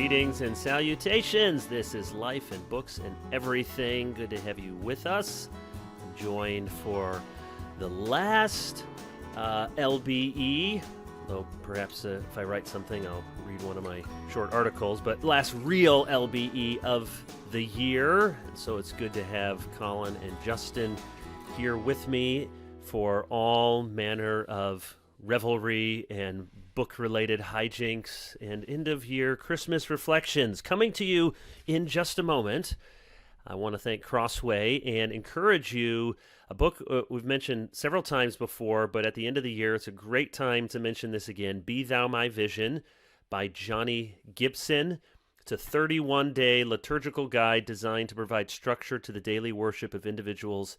Greetings and salutations. This is Life and Books and Everything. Good to have you with us. I'm joined for the last LBE, though perhaps if I write something, I'll read one of my short articles, but last real LBE of the year. And so it's good to have Collin and Justin here with me for all manner of revelry and book-related hijinks and end-of-year Christmas reflections. Coming to you in just a moment, I want to thank Crossway and encourage you, a book we've mentioned several times before, but at the end of the year, it's a great time to mention this again, Be Thou My Vision by Johnny Gibson. It's a 31-day liturgical guide designed to provide structure to the daily worship of individuals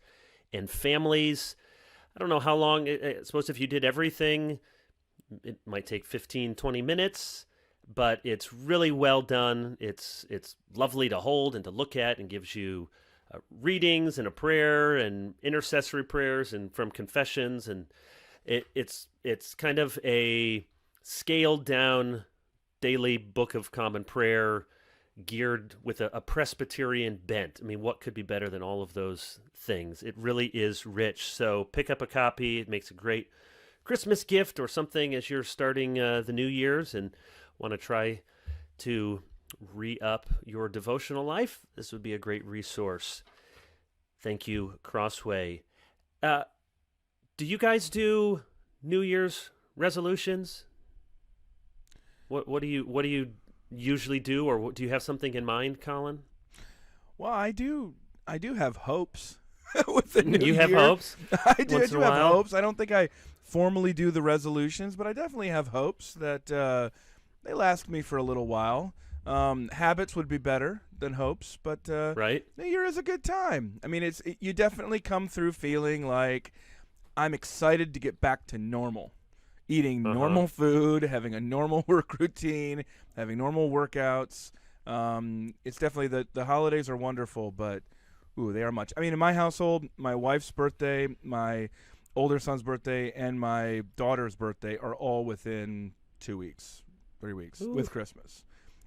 and families. I don't know how long, I suppose if you did everything, it might take 15, 20 minutes, but it's really well done. It's lovely to hold and to look at, and gives you readings and a prayer and intercessory prayers and from confessions. And it's kind of a scaled down daily book of common prayer geared with a Presbyterian bent. I mean, what could be better than all of those things? It really is rich. So pick up a copy. It makes a great Christmas gift or something as you're starting the New Year's and want to try to re-up your devotional life. This would be a great resource. Thank you, Crossway. Do you guys do New Year's resolutions? What do you usually do, or do you have something in mind, Collin? Well, I do have hopes with the new year. You have hopes? I do have hopes. I don't think I formally do the resolutions, but I definitely have hopes that they last me for a little while. Habits would be better than hopes, but right? New Year is a good time. I mean, you definitely come through feeling like I'm excited to get back to normal. Eating normal food, having a normal work routine, having normal workouts. It's definitely the holidays are wonderful, but they are much. I mean, in my household, my wife's birthday, my older son's birthday, and my daughter's birthday are all within 2 weeks, 3 weeks, with Christmas.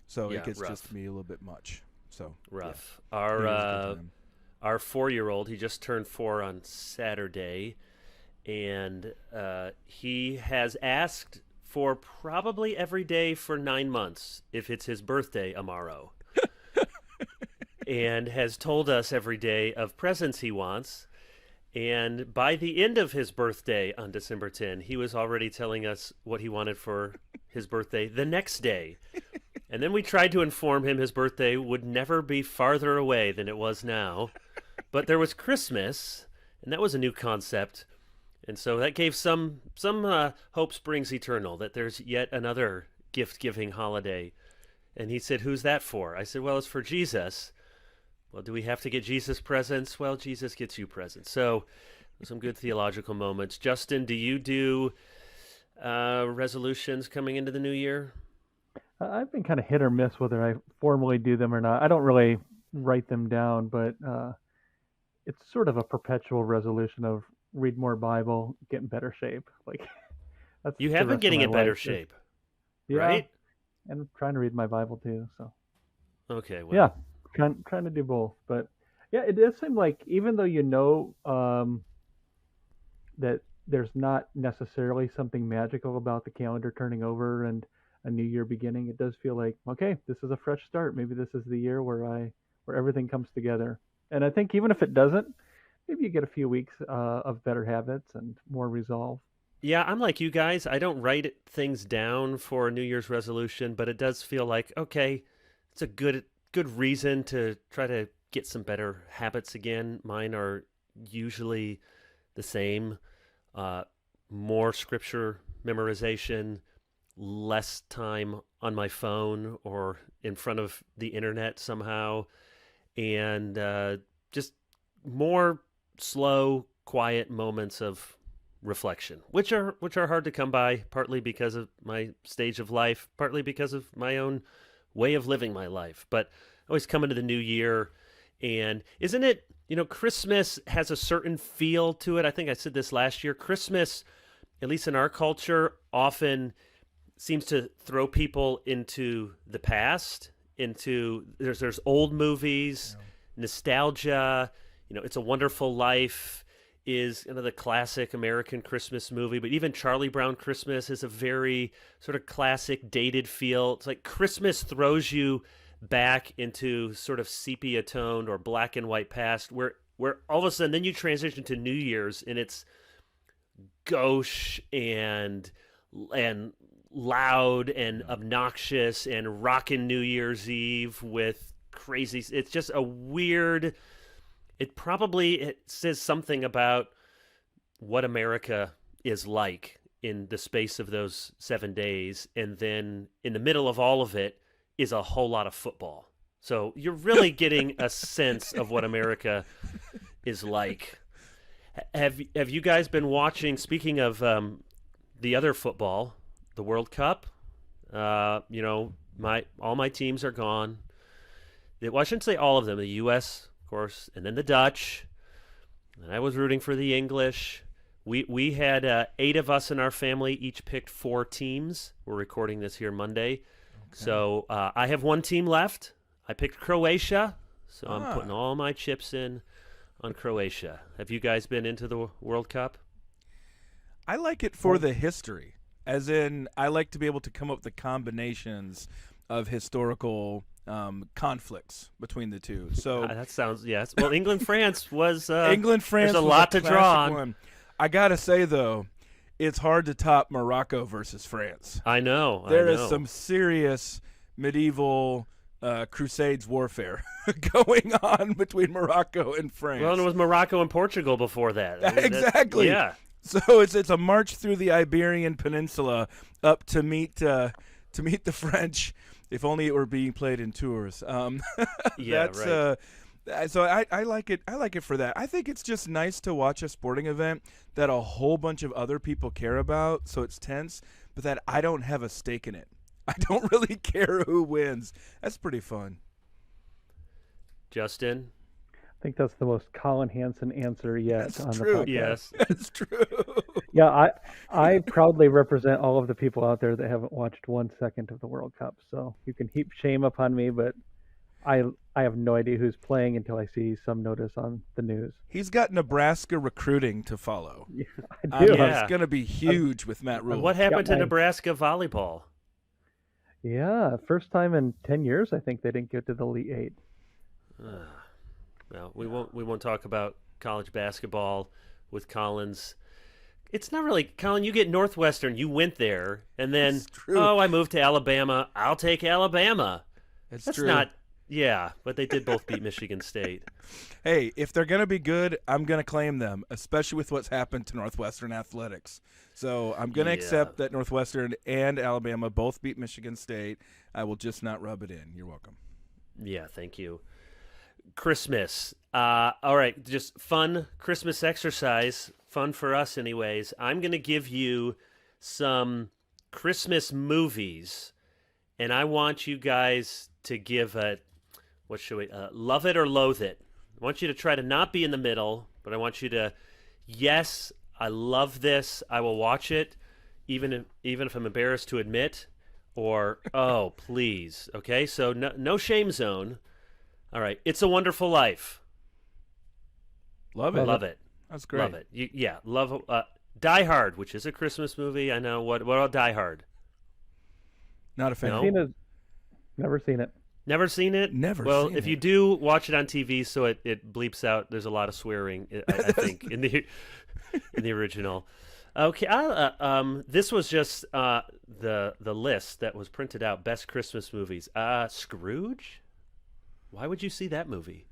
So it gets just to me a little bit much. So rough. Yeah. Our 4-year-old, he just turned 4 on Saturday, and he has asked for probably every day for 9 months if it's his birthday tomorrow, and has told us every day of presents he wants. And by the end of his birthday on December 10, he was already telling us what he wanted for his birthday the next day. And then we tried to inform him his birthday would never be farther away than it was now. But there was Christmas, and that was a new concept. And so that gave some hope springs eternal, that there's yet another gift-giving holiday. And he said, "Who's that for?" I said, "Well, it's for Jesus." "Well, do we have to get Jesus presents?" "Well, Jesus gets you presents." So some good theological moments. Justin, do you do resolutions coming into the new year? I've been kind of hit or miss whether I formally do them or not. I don't really write them down, but it's sort of a perpetual resolution of read more Bible, get in better shape. Like that's you have been getting in better shape, right? And I'm trying to read my Bible too. So okay, well. Yeah. Trying to do both, but yeah, it does seem like even though you know that there's not necessarily something magical about the calendar turning over and a new year beginning, it does feel like, okay, this is a fresh start. Maybe this is the year where everything comes together. And I think even if it doesn't, maybe you get a few weeks of better habits and more resolve. Yeah, I'm like you guys. I don't write things down for a New Year's resolution, but it does feel like, okay, it's a good reason to try to get some better habits again. Mine are usually the same. More scripture memorization, less time on my phone or in front of the internet somehow, and just more slow, quiet moments of reflection, which are hard to come by, partly because of my stage of life, partly because of my own way of living my life. But always come into the new year, and isn't it, Christmas has a certain feel to it. I think I said this last year. Christmas, at least in our culture, often seems to throw people into the past. There's old movies, nostalgia. It's a Wonderful Life is the classic American Christmas movie, but even Charlie Brown Christmas is a very sort of classic, dated feel. It's like Christmas throws you back into sort of sepia-toned or black and white past, where all of a sudden then you transition to New Year's and it's gauche and loud and obnoxious and rockin' New Year's Eve with crazy. It's just a weird. It says something about what America is like in the space of those 7 days, and then in the middle of all of it is a whole lot of football. So you're really getting a sense of what America is like. Have you guys been watching? Speaking of the other football, the World Cup. All my teams are gone. Well, I shouldn't say all of them. The U.S., of course, and then the Dutch. And I was rooting for the English. We had 8 of us in our family, each picked 4 teams. We're recording this here Monday. Okay. So I have 1 team left. I picked Croatia, so I'm putting all my chips in on Croatia. Have you guys been into the World Cup? I like it for the history. As in, I like to be able to come up with the combinations of historical conflicts between the two. So that sounds, yes. Well, England-France was England-France. There's a lot to draw on. One. I gotta say though, it's hard to top Morocco versus France. I know. There is some serious medieval Crusades warfare going on between Morocco and France. Well, and it was Morocco and Portugal before that. I mean, exactly. Yeah. So it's a march through the Iberian Peninsula up to meet the French. If only it were being played in Tours. Yeah, right. So I like it. I like it for that. I think it's just nice to watch a sporting event that a whole bunch of other people care about. So it's tense, but that I don't have a stake in it. I don't really care who wins. That's pretty fun. Justin? I think that's the most Collin Hansen answer yet That's on true. the podcast. Yes. That's true. Yeah, I proudly represent all of the people out there that haven't watched 1 second of the World Cup. So you can heap shame upon me, but I have no idea who's playing until I see some notice on the news. He's got Nebraska recruiting to follow. Yeah, I do. Yeah. It's going to be huge with Matt Rule. What happened to my- Nebraska volleyball? Yeah, first time in 10 years I think they didn't get to the Elite Eight. Well, we won't talk about college basketball with Collins. It's not really, Collin, you get Northwestern, you went there, and then, It's true. I moved to Alabama, I'll take Alabama. It's That's true. not, yeah, but they did both beat Michigan State. Hey, if they're going to be good, I'm going to claim them, especially with what's happened to Northwestern athletics. So I'm going to accept that Northwestern and Alabama both beat Michigan State. I will just not rub it in. You're welcome. Yeah, thank you. Christmas. All right, just fun Christmas exercise. Fun for us anyways. I'm going to give you some Christmas movies, and I want you guys to give love it or loathe it. I want you to try to not be in the middle, but I want you to, yes, I love this, I will watch it, even if I'm embarrassed to admit, or, oh, please. Okay, so no shame zone. All right, It's a Wonderful Life. Love it. Love it. That's great. Love it. Love Die Hard, which is a Christmas movie. I know. What about Die Hard? Not a fan. No? Never seen it. Never seen it? Never Well, seen if it. you do, watch it on TV so it bleeps out. There's a lot of swearing, I think, in the original. Okay, this was just the list that was printed out. Best Christmas movies. Scrooge? Why would you see that movie?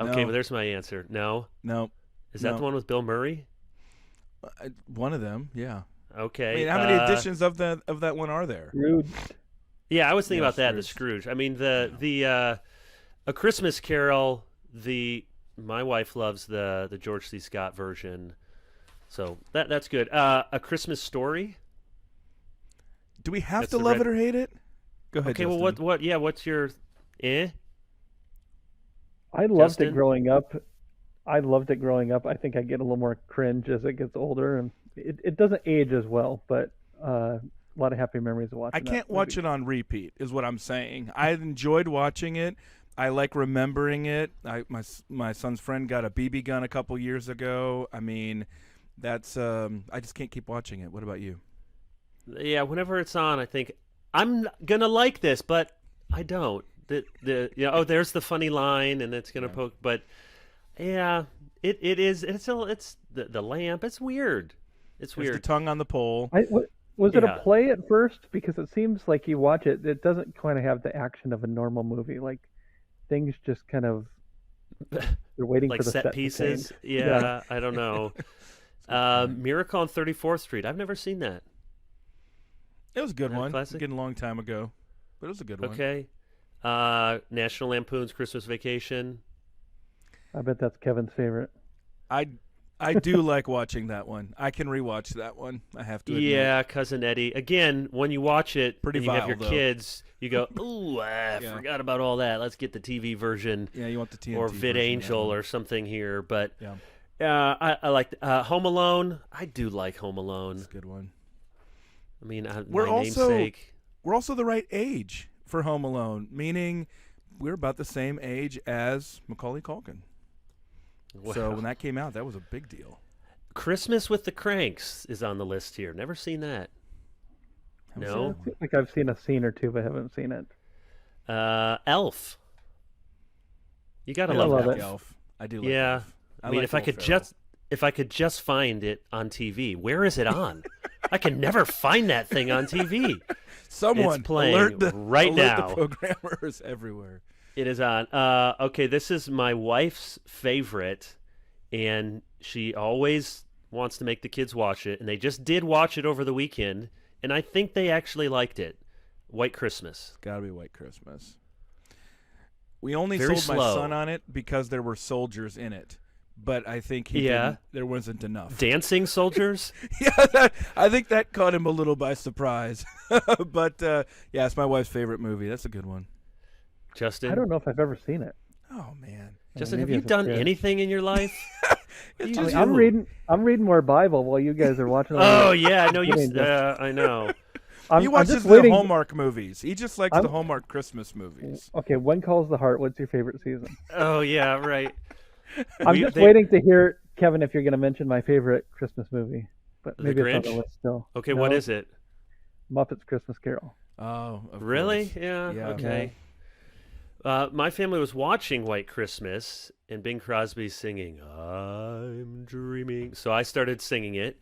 Okay, well, there's my answer. No? No. Is that the one with Bill Murray? One of them, yeah. Okay. I mean, how many editions of that one are there? Rude. Yeah, I was thinking Yeah, about that, the Scrooge. I mean, the A Christmas Carol, my wife loves the George C. Scott version. So that's good. A Christmas Story? Do we have That's to the love red- it or hate it? Go ahead, Okay, Justin. well, what's your I loved Justin? it growing up. I loved it growing up. I think I get a little more cringe as it gets older, and it doesn't age as well. But a lot of happy memories of watching. I can't watch it on repeat, is what I'm saying. I enjoyed watching it. I like remembering it. My son's friend got a BB gun a couple years ago. I mean, that's I just can't keep watching it. What about you? Yeah, whenever it's on, I think I'm gonna like this, but I don't. There's the funny line, and it's gonna poke. But yeah, it is. It's the lamp. It's weird. It's There's weird. the tongue on the pole. Was it a play at first? Because it seems like you watch it, it doesn't kind of have the action of a normal movie. Like things just kind of they're waiting like for the set pieces. to change. Yeah, I don't know. Miracle on 34th Street. I've never seen that. It was a good one. Classic? Getting a long time ago, but it was a good one. Okay. National Lampoon's Christmas Vacation. I bet that's Kevin's favorite. I do like watching that one. I can rewatch that one. I have to admit. Yeah, Cousin Eddie. Again, when you watch it, Pretty and you have vile, your though. kids, you go, "Ooh, I forgot about all that. Let's get the TV version." Yeah, you want the TNT or version of that VidAngel one. or something here. But Yeah, I like Home Alone. I do like Home Alone. it's a good one. I mean, We're my also- namesake. We're also the right age for Home Alone, meaning we're about the same age as Macaulay Culkin. So Wow. when that came out, that was a big deal. Christmas with the Cranks is on the list here. Never seen that. Haven't No. seen I that one. think I've seen a scene or two, but haven't seen it. Elf. You gotta I love love Elf. it. Elf. I do like Yeah. Elf. I mean, like if I Will could Ferrell. just find it on TV. Where is it on? I can never find that thing on TV. Someone playing alert the, right alert now. the programmers everywhere. It is on. Okay, this is my wife's favorite, and she always wants to make the kids watch it, and they just did watch it over the weekend, and I think they actually liked it. White Christmas. It's got to be White Christmas. We only Very sold my slow. son on it because there were soldiers in it, but I think there wasn't enough. Dancing soldiers? Yeah, I think that caught him a little by surprise. But yeah, it's my wife's favorite movie. That's a good one. Justin? I don't know if I've ever seen it. Oh man, Justin, have maybe you as a done kid. anything in your life? it's You just do. I'm reading more Bible while you guys are watching. all Oh the- yeah, I know you. Kidding, I know. I'm, he I'm watches just the waiting. Hallmark movies. He just likes I'm- the Hallmark Christmas movies. Okay, One Calls the Heart. What's your favorite season? Oh yeah, right. I'm just waiting to hear, Kevin, if you're going to mention my favorite Christmas movie. But The maybe it's on Grinch? the list still. Okay, No, what is it? Muppets Christmas Carol. Oh, of Really? course. Yeah. Yeah. Okay. My family was watching White Christmas and Bing Crosby singing "I'm Dreaming," so I started singing it.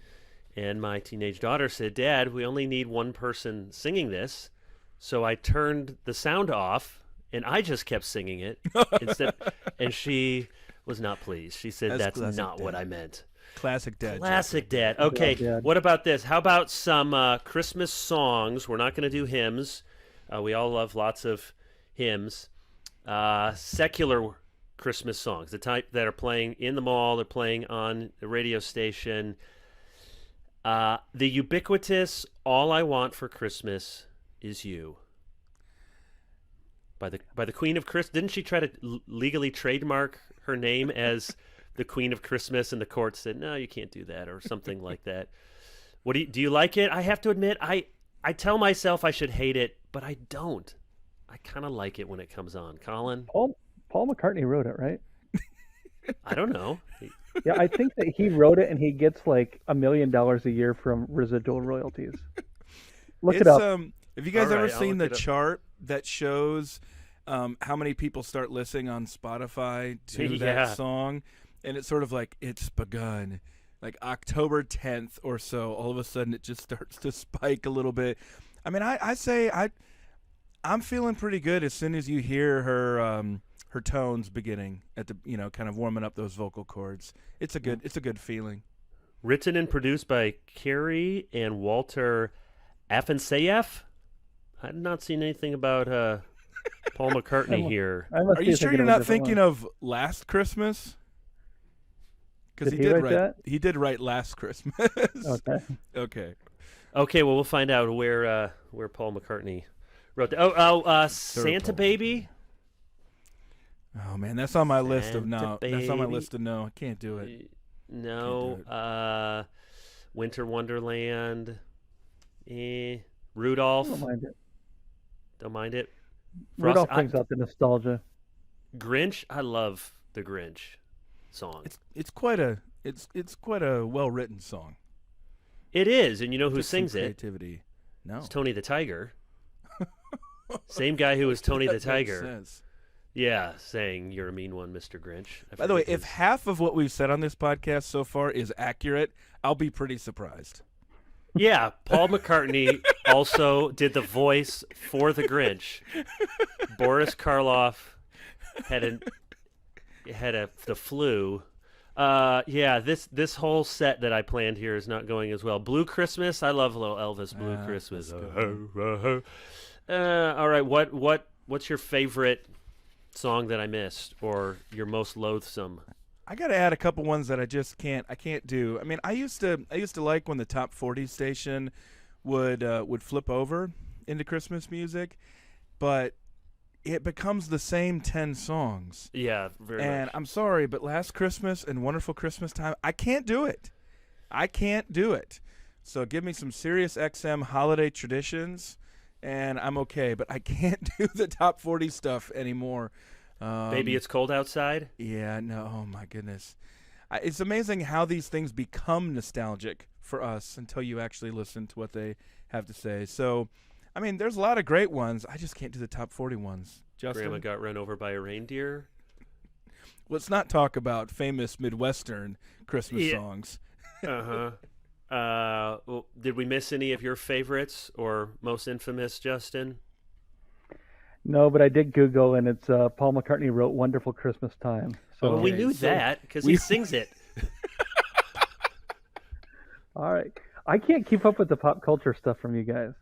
And my teenage daughter said, "Dad, we only need one person singing this." So I turned the sound off, and I just kept singing it instead. And she was not pleased. She said, That's "That's classic not what dad. I meant." Classic dad. Classic dad. Okay, Dad. what about this? How about some Christmas songs? We're not going to do hymns. We all love lots of hymns. Secular Christmas songs, the type that are playing in the mall, they're playing on the radio station. The ubiquitous "All I Want for Christmas Is You" by the Queen of Christmas. Didn't she try to legally trademark her name as the Queen of Christmas, and the court said, "No, you can't do that," or something like that. What do you like it? I have to admit, I tell myself I should hate it, but I don't. I kind of like it when it comes on. Collin? Paul McCartney wrote it, right? I don't know. Yeah, I think that he wrote it, and he gets like $1 million a year from residual royalties. Look it up. Have you guys All ever right, I'll seen look the it up. chart that shows how many people start listening on Spotify to Yeah. that song? And it's sort of like it's begun. Like October 10th or so, all of a sudden it just starts to spike a little bit. I mean, I say I'm feeling pretty good as soon as you hear her tones beginning at the kind of warming up those vocal cords. It's a good feeling. Written and produced by Carrie and Walter Afanasyev. I've not seen anything about Paul McCartney here. I must Are be you sure thinking you're of a not different thinking one. of Last Christmas? Because Did he write that? He did write Last Christmas. Okay. Okay. Okay, well, we'll find out where Paul McCartney wrote that. Santa Paul. Baby. Oh man, that's on my list of Santa no. That's on my baby. list of no. I can't do it. No. Can't Winter Wonderland. Rudolph. I don't mind it. Don't mind it. Rudolph brings out the nostalgia. Grinch. I love the Grinch song. It's quite a well written song. It is, and you know who Just some sings it? creativity. No. It's Tony the Tiger. Same guy who was Tony the That makes Tiger. sense. Yeah, saying "You're a mean one, Mr. Grinch." By the way, if half of what we've said on this podcast so far is accurate, I'll be pretty surprised. yeah, Paul McCartney also did the voice for the Grinch. Boris Karloff had the flu. Yeah, this whole set that I planned here is not going as well. Blue Christmas, I love a little Elvis. Blue Christmas. All right, what's your favorite song that I missed, or your most loathsome? I got to add a couple ones that I can't do. I mean, I used to like when the top 40 station would flip over into Christmas music, but it becomes the same 10 songs. Yeah, very much. And I'm sorry, but Last Christmas and Wonderful Christmas Time, I can't do it. I can't do it. So give me some Sirius XM holiday traditions, and I'm okay. But I can't do the top 40 stuff anymore. Baby, It's Cold Outside? Yeah, no, oh my goodness. It's amazing how these things become nostalgic for us until you actually listen to what they have to say. So, I mean, there's a lot of great ones. I just can't do the top 40 ones. Justin? Grandma Got Run Over by a Reindeer? Let's not talk about famous Midwestern Christmas songs. Uh-huh. Well, did we miss any of your favorites or most infamous, Justin? No, but I did Google, and it's Paul McCartney wrote "Wonderful Christmas Time." So well, we knew that because he sings it. All right, I can't keep up with the pop culture stuff from you guys.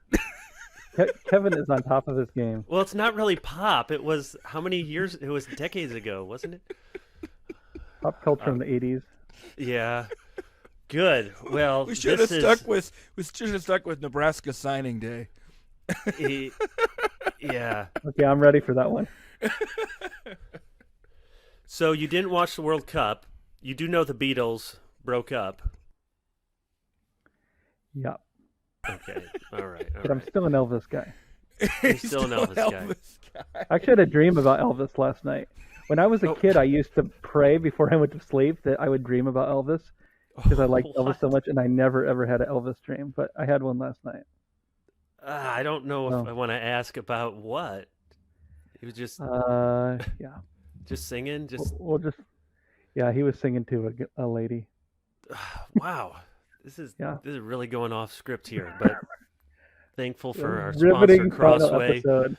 Kevin is on top of his game. Well, it's not really pop. It was how many years? It was decades ago, wasn't it? Pop culture in the 80s. Yeah. Good. Well, we should have stuck with Nebraska signing day. Yeah. Okay, I'm ready for that one. So you didn't watch the World Cup. You do know the Beatles broke up. Yeah. Okay. All right. But I'm still an Elvis guy. You're still an Elvis guy. I actually had a dream about Elvis last night. When I was a kid, I used to pray before I went to sleep that I would dream about Elvis because I liked Elvis so much, and I never, ever had an Elvis dream. But I had one last night. I don't know if I want to ask about what. He was just yeah. Just singing? Yeah, he was singing to a lady. Wow. This is really going off script here, but thankful for our sponsor, Riveting Crossway. episode.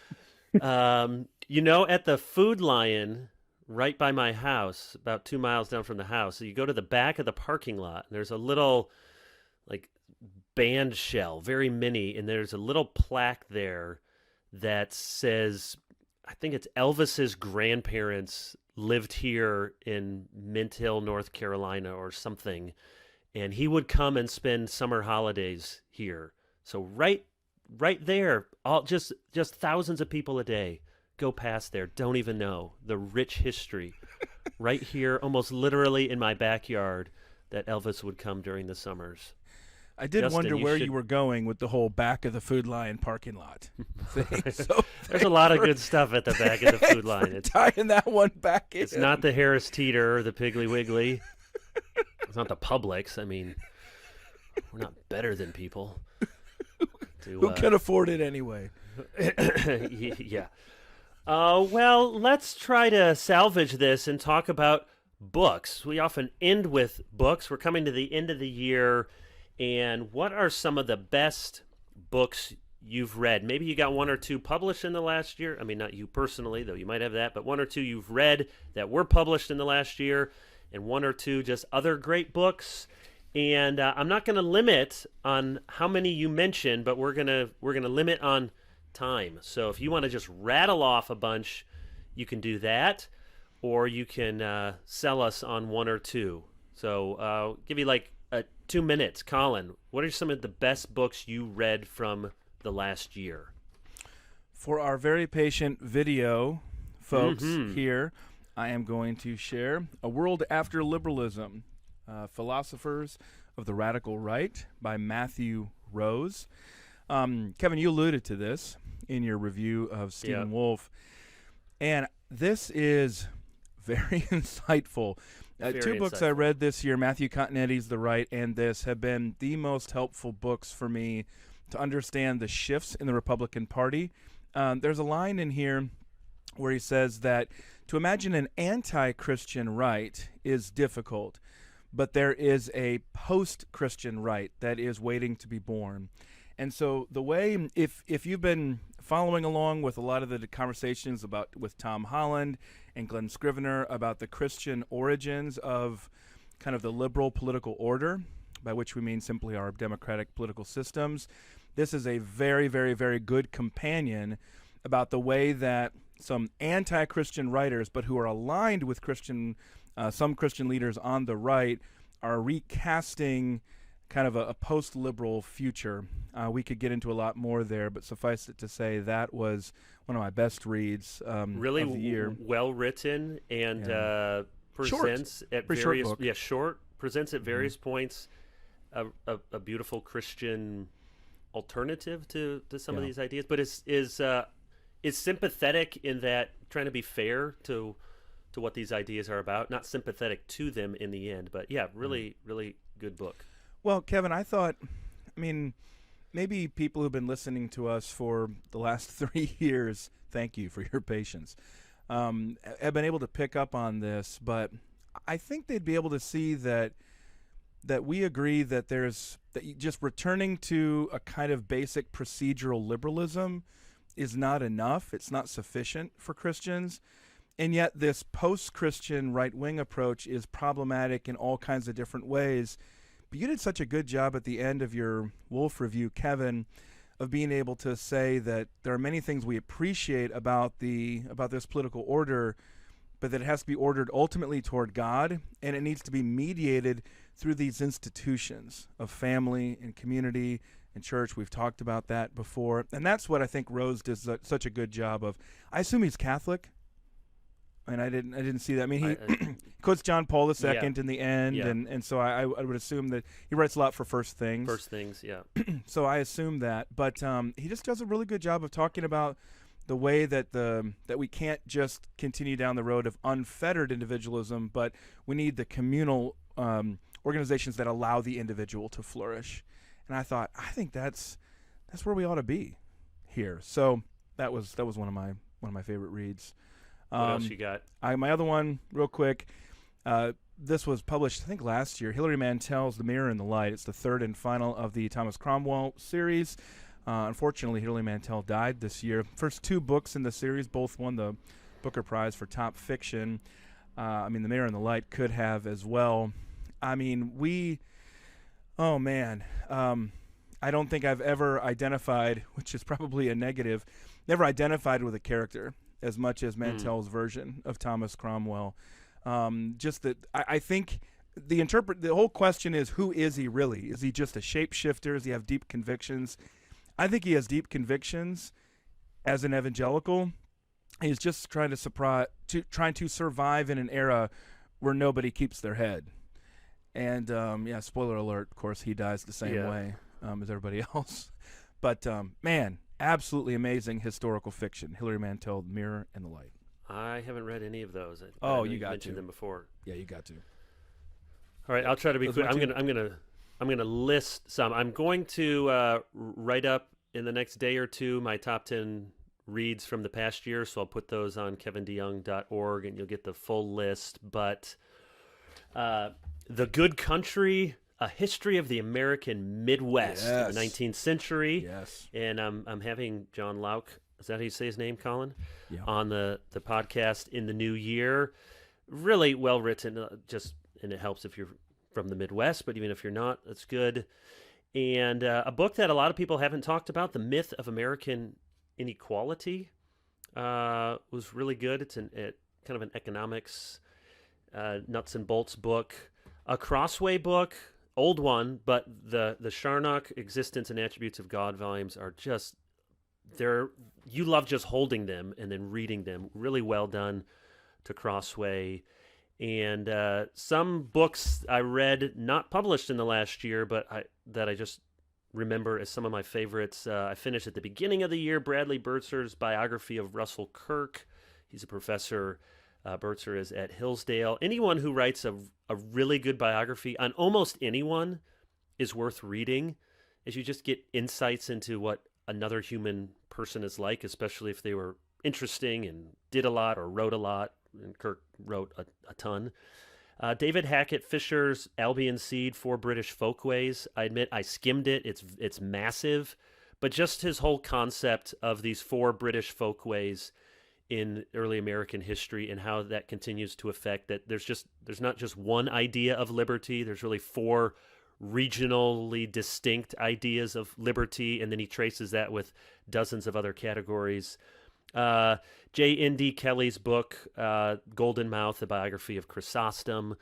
You know, at the Food Lion right by my house, about 2 miles down from the house, so you go to the back of the parking lot, and there's a little, like, band shell, very mini, and there's a little plaque there that says, I think it's Elvis's grandparents lived here in Mint Hill, North Carolina or something, and he would come and spend summer holidays here. So right there, all just thousands of people a day go past there, don't even know the rich history right here, almost literally in my backyard, that Elvis would come during the summers. I did wonder where you were going with the whole back of the Food Lion parking lot thing. So there's a lot of good stuff at the back of the Food Lion. It's tying that one back in. It's not the Harris Teeter or the Piggly Wiggly. It's not the Publix. I mean, we're not better than people. Who can afford it anyway? Yeah. Well, let's try to salvage this and talk about books. We often end with books. We're coming to the end of the year. And what are some of the best books you've read? Maybe you got one or two published in the last year. I mean, not you personally, though you might have that, but one or two you've read that were published in the last year, and one or two just other great books. And I'm not going to limit on how many you mentioned, but we're gonna limit on time. So if you want to just rattle off a bunch, you can do that, or you can sell us on one or two. So I'll give you like 2 minutes. Collin, what are some of the best books you read from the last year? For our very patient video folks here, I am going to share A World After Liberalism, Philosophers of the Radical Right by Matthew Rose. Kevin, you alluded to this in your review of Stephen Wolfe, and this is very insightful. Two books I read this year, Matthew Continetti's The Right and this, have been the most helpful books for me to understand the shifts in the Republican Party. There's a line in here where he says that to imagine an anti-Christian right is difficult, but there is a post-Christian right that is waiting to be born. And so the way, if you've been following along with a lot of the conversations with Tom Holland and Glenn Scrivener about the Christian origins of kind of the liberal political order, by which we mean simply our democratic political systems, this is a very, very, very good companion about the way that some anti-Christian writers, but who are aligned with some Christian leaders on the right, are recasting kind of a post-liberal future. We could get into a lot more there, but suffice it to say that was one of my best reads really of the year. Well written and presents at various presents at various points a beautiful Christian alternative to some of these ideas, but is sympathetic in that trying to be fair to what these ideas are about, not sympathetic to them in the end, but really good book. Well, Kevin, I thought, maybe people who've been listening to us for the last 3 years, thank you for your patience, have been able to pick up on this, but I think they'd be able to see that we agree that just returning to a kind of basic procedural liberalism is not enough. It's not sufficient for Christians. And yet this post-Christian right-wing approach is problematic in all kinds of different ways. But you did such a good job at the end of your Wolfe review, Kevin, of being able to say that there are many things we appreciate about this political order, but that it has to be ordered ultimately toward God, and it needs to be mediated through these institutions of family and community and church. We've talked about that before, and that's what I think Rose does such a good job of. I assume he's Catholic, and I didn't see that. He quotes John Paul II in the end, and so I would assume that he writes a lot for First Things. First Things, yeah. So I assume that, but he just does a really good job of talking about the way that we can't just continue down the road of unfettered individualism, but we need the communal organizations that allow the individual to flourish. And I think that's where we ought to be here. So that was one of my favorite reads. What else you got? My other one, real quick. This was published, I think, last year. Hilary Mantel's The Mirror and the Light. It's the third and final of the Thomas Cromwell series. Unfortunately, Hilary Mantel died this year. First two books in the series both won the Booker Prize for top fiction. The Mirror and the Light could have as well. I don't think I've ever identified, which is probably a negative, never identified with a character as much as Mantel's version of Thomas Cromwell. I think the whole question is, who is he really? Is he just a shapeshifter? Does he have deep convictions? I think he has deep convictions as an evangelical. He's just trying to survive in an era where nobody keeps their head. And spoiler alert, of course, he dies the same way as everybody else. But absolutely amazing historical fiction. Hilary Mantel, The Mirror and the Light. I haven't read any of those. You got mentioned to. them before. Yeah, you got to. All right, I'll try to be quick. I'm gonna list some. I'm going to write up in the next day or two my top 10 reads from the past year. So I'll put those on kevindeyoung.org, and you'll get the full list. But The Good Country, A History of the American Midwest in the 19th century. Yes. And I'm having John Lauck, is that how you say his name, Collin? Yeah. On the podcast in the new year. Really well written, and it helps if you're from the Midwest, but even if you're not, that's good. And a book that a lot of people haven't talked about, The Myth of American Inequality, was really good. It's kind of an economics nuts and bolts book. A Crossway book, old one, but the Charnock Existence and Attributes of God volumes are just, you love just holding them and then reading them. Really well done to Crossway. And some books I read, not published in the last year, but that I just remember as some of my favorites. I finished at the beginning of the year Bradley Burtzer's biography of Russell Kirk. He's a professor. Burtzer is at Hillsdale. Anyone who writes a really good biography on almost anyone is worth reading, as you just get insights into what another human person is like, especially if they were interesting and did a lot or wrote a lot. And Kirk wrote a ton. David Hackett Fisher's Albion Seed, Four British Folkways. I admit I skimmed it. It's massive, but just his whole concept of these four British folkways in early American history and how that continues to affect that. There's not just one idea of liberty. There's really four regionally distinct ideas of liberty, and then he traces that with dozens of other categories. J.N.D. Kelly's book, Golden Mouth, a biography of Chrysostom.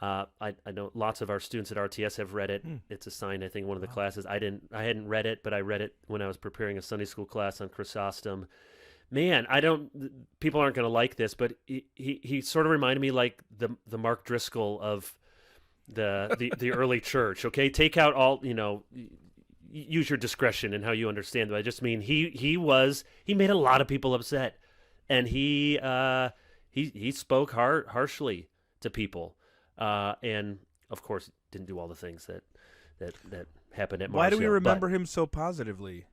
I know lots of our students at RTS have read it. It's assigned, I think, in one of the classes. I hadn't read it, but I read it when I was preparing a Sunday school class on Chrysostom. Man, people aren't going to like this, but he sort of reminded me like the Mark Driscoll of the early church. Okay, take out all, use your discretion in how you understand. But I just mean he made a lot of people upset, and he spoke harshly to people, and of course didn't do all the things that happened at Marshall. Why do we remember him so positively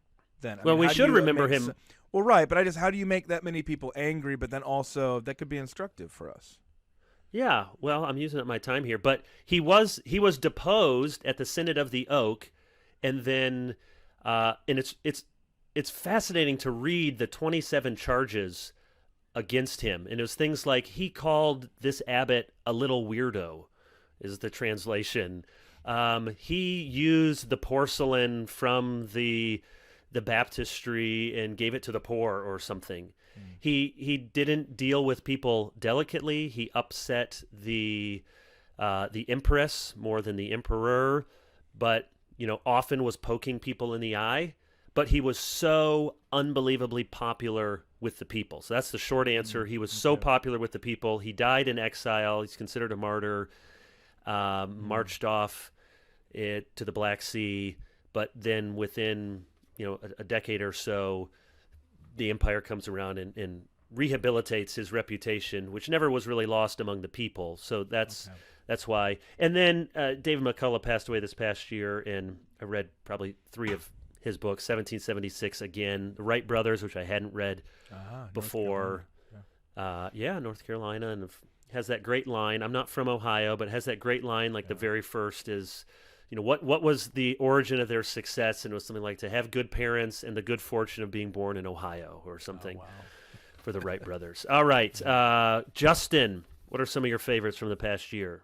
then? We should remember him. Well, right, but how do you make that many people angry? But then also that could be instructive for us. Yeah, well, I'm using up my time here, but he was deposed at the Synod of the Oak, and then and it's fascinating to read the 27 charges against him, and it was things like he called this abbot a little weirdo, is the translation. He used the porcelain from the baptistry and gave it to the poor or something. He didn't deal with people delicately. He upset the empress more than the emperor, but often was poking people in the eye. But he was so unbelievably popular with the people. So that's the short answer. He was so popular with the people. He died in exile. He's considered a martyr. Marched off to the Black Sea, but then within a decade or so, the empire comes around and rehabilitates his reputation, which never was really lost among the people. So that's why. And then David McCullough passed away this past year, and I read probably 3 of his books. 1776 again, The Wright Brothers, which I hadn't read before. North Carolina, and has that great line. I'm not from Ohio, but it has that great line. Like the very first is, what was the origin of their success? And it was something like to have good parents and the good fortune of being born in Ohio or something for the Wright brothers. All right. Justin, what are some of your favorites from the past year?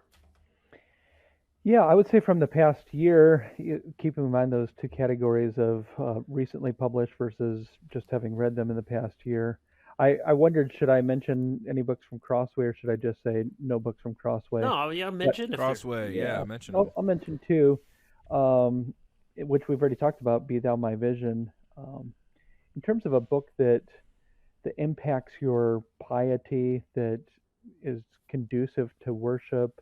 Yeah, I would say from the past year, keeping in mind those two categories of recently published versus just having read them in the past year, I wondered, should I mention any books from Crossway, or should I just say no books from Crossway? No, mention Crossway. Mention. I'll mention 2, which we've already talked about. Be Thou My Vision. In terms of a book that impacts your piety, that is conducive to worship,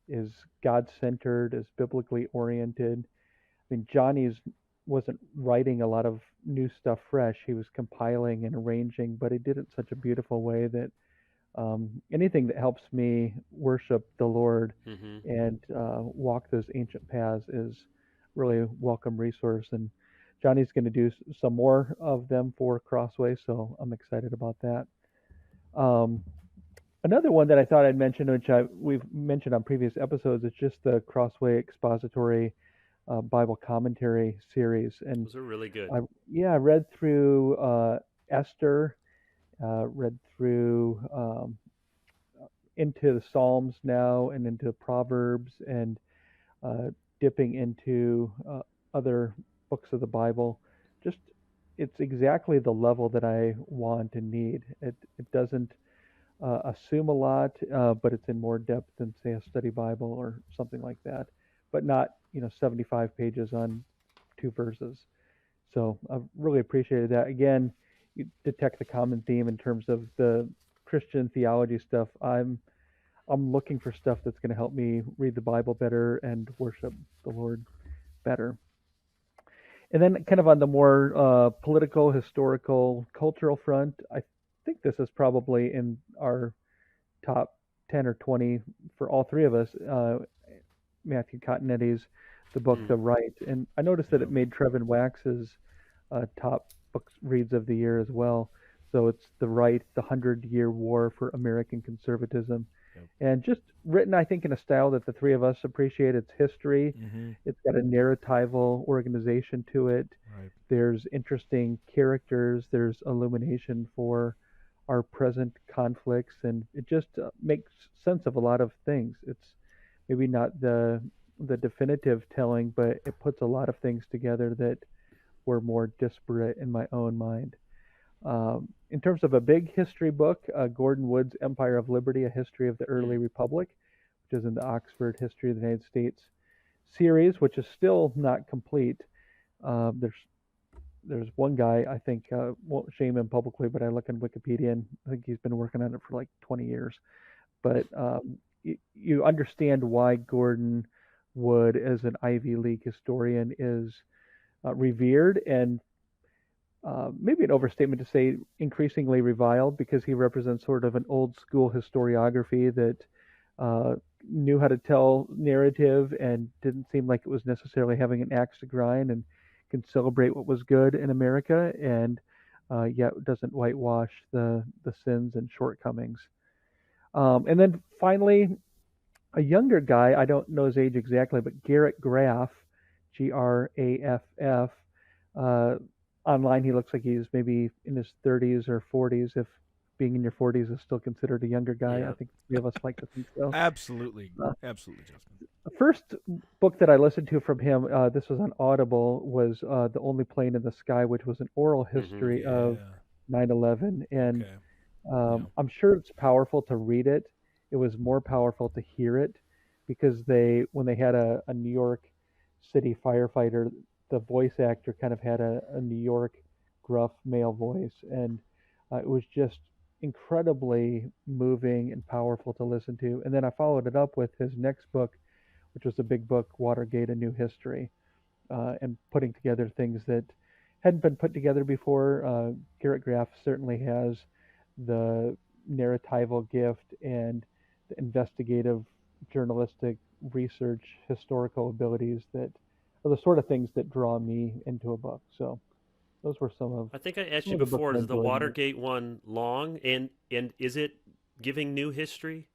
is God-centered, is biblically oriented. I mean, Johnny's wasn't writing a lot of new stuff fresh. He was compiling and arranging, but he did it in such a beautiful way that anything that helps me worship the Lord and walk those ancient paths is really a welcome resource. And Johnny's going to do some more of them for Crossway, so I'm excited about that. Another one that I thought I'd mention, which we've mentioned on previous episodes, is just the Crossway Expository Bible Commentary series. And those are really good. I read through Esther, read through into the Psalms now and into Proverbs, and dipping into other books of the Bible. Just, it's exactly the level that I want and need. It doesn't assume a lot, but it's in more depth than, say, a study Bible or something like that, but not 75 pages on 2 verses. So I've really appreciated that. Again, you detect the common theme in terms of the Christian theology stuff. I'm looking for stuff that's going to help me read the Bible better and worship the Lord better. And then kind of on the more political, historical, cultural front, I think this is probably in our top 10 or 20 for all three of us. Matthew Continetti's the book Mm. The Right, and I noticed that Yeah. it made Trevin Wax's top books reads of the year as well. So it's The Right, the 100-Year War for American Conservatism, Yep. and just written, I think, in a style that the three of us appreciate. It's history. Mm-hmm. It's got a narratival organization to it. Right. There's interesting characters. There's illumination for our present conflicts, and it just makes sense of a lot of things. It's maybe not the definitive telling, but it puts a lot of things together that were more disparate in my own mind. In terms of a big history book, Gordon Wood's Empire of Liberty: A History of the Early Mm. Republic, which is in the Oxford History of the United States series, which is still not complete. There's one guy, I think, won't shame him publicly, but I look on Wikipedia and I think he's been working on it for like 20 years. But you understand why Gordon Wood, as an Ivy League historian, is revered and maybe an overstatement to say increasingly reviled, because he represents sort of an old school historiography that knew how to tell narrative and didn't seem like it was necessarily having an axe to grind, and can celebrate what was good in America, and yet doesn't whitewash the sins and shortcomings. And then finally, a younger guy, I don't know his age exactly, but Garrett Graff, Graff. Uh, Online, he looks like he's maybe in his 30s or 40s, if being in your 40s is still considered a younger guy. Yeah. I think three of us like to think so. Absolutely. Uh, Absolutely, Justin. The first book that I listened to from him, this was on Audible, was The Only Plane in the Sky, which was an oral history of Yeah. 9/11. And Okay. Yeah. I'm sure it's powerful to read it. It was more powerful to hear it, because when they had a New York City firefighter, the voice actor kind of had a New York gruff male voice, and it was just incredibly moving and powerful to listen to. And then I followed it up with his next book, which was a big book, Watergate: A New History, and putting together things that hadn't been put together before. Garrett Graff certainly has the narratival gift and the investigative journalistic research historical abilities that are the sort of things that draw me into a book. So those were I think I asked some you of the books before, I is the enjoyed most. Watergate one long, and is it giving new history?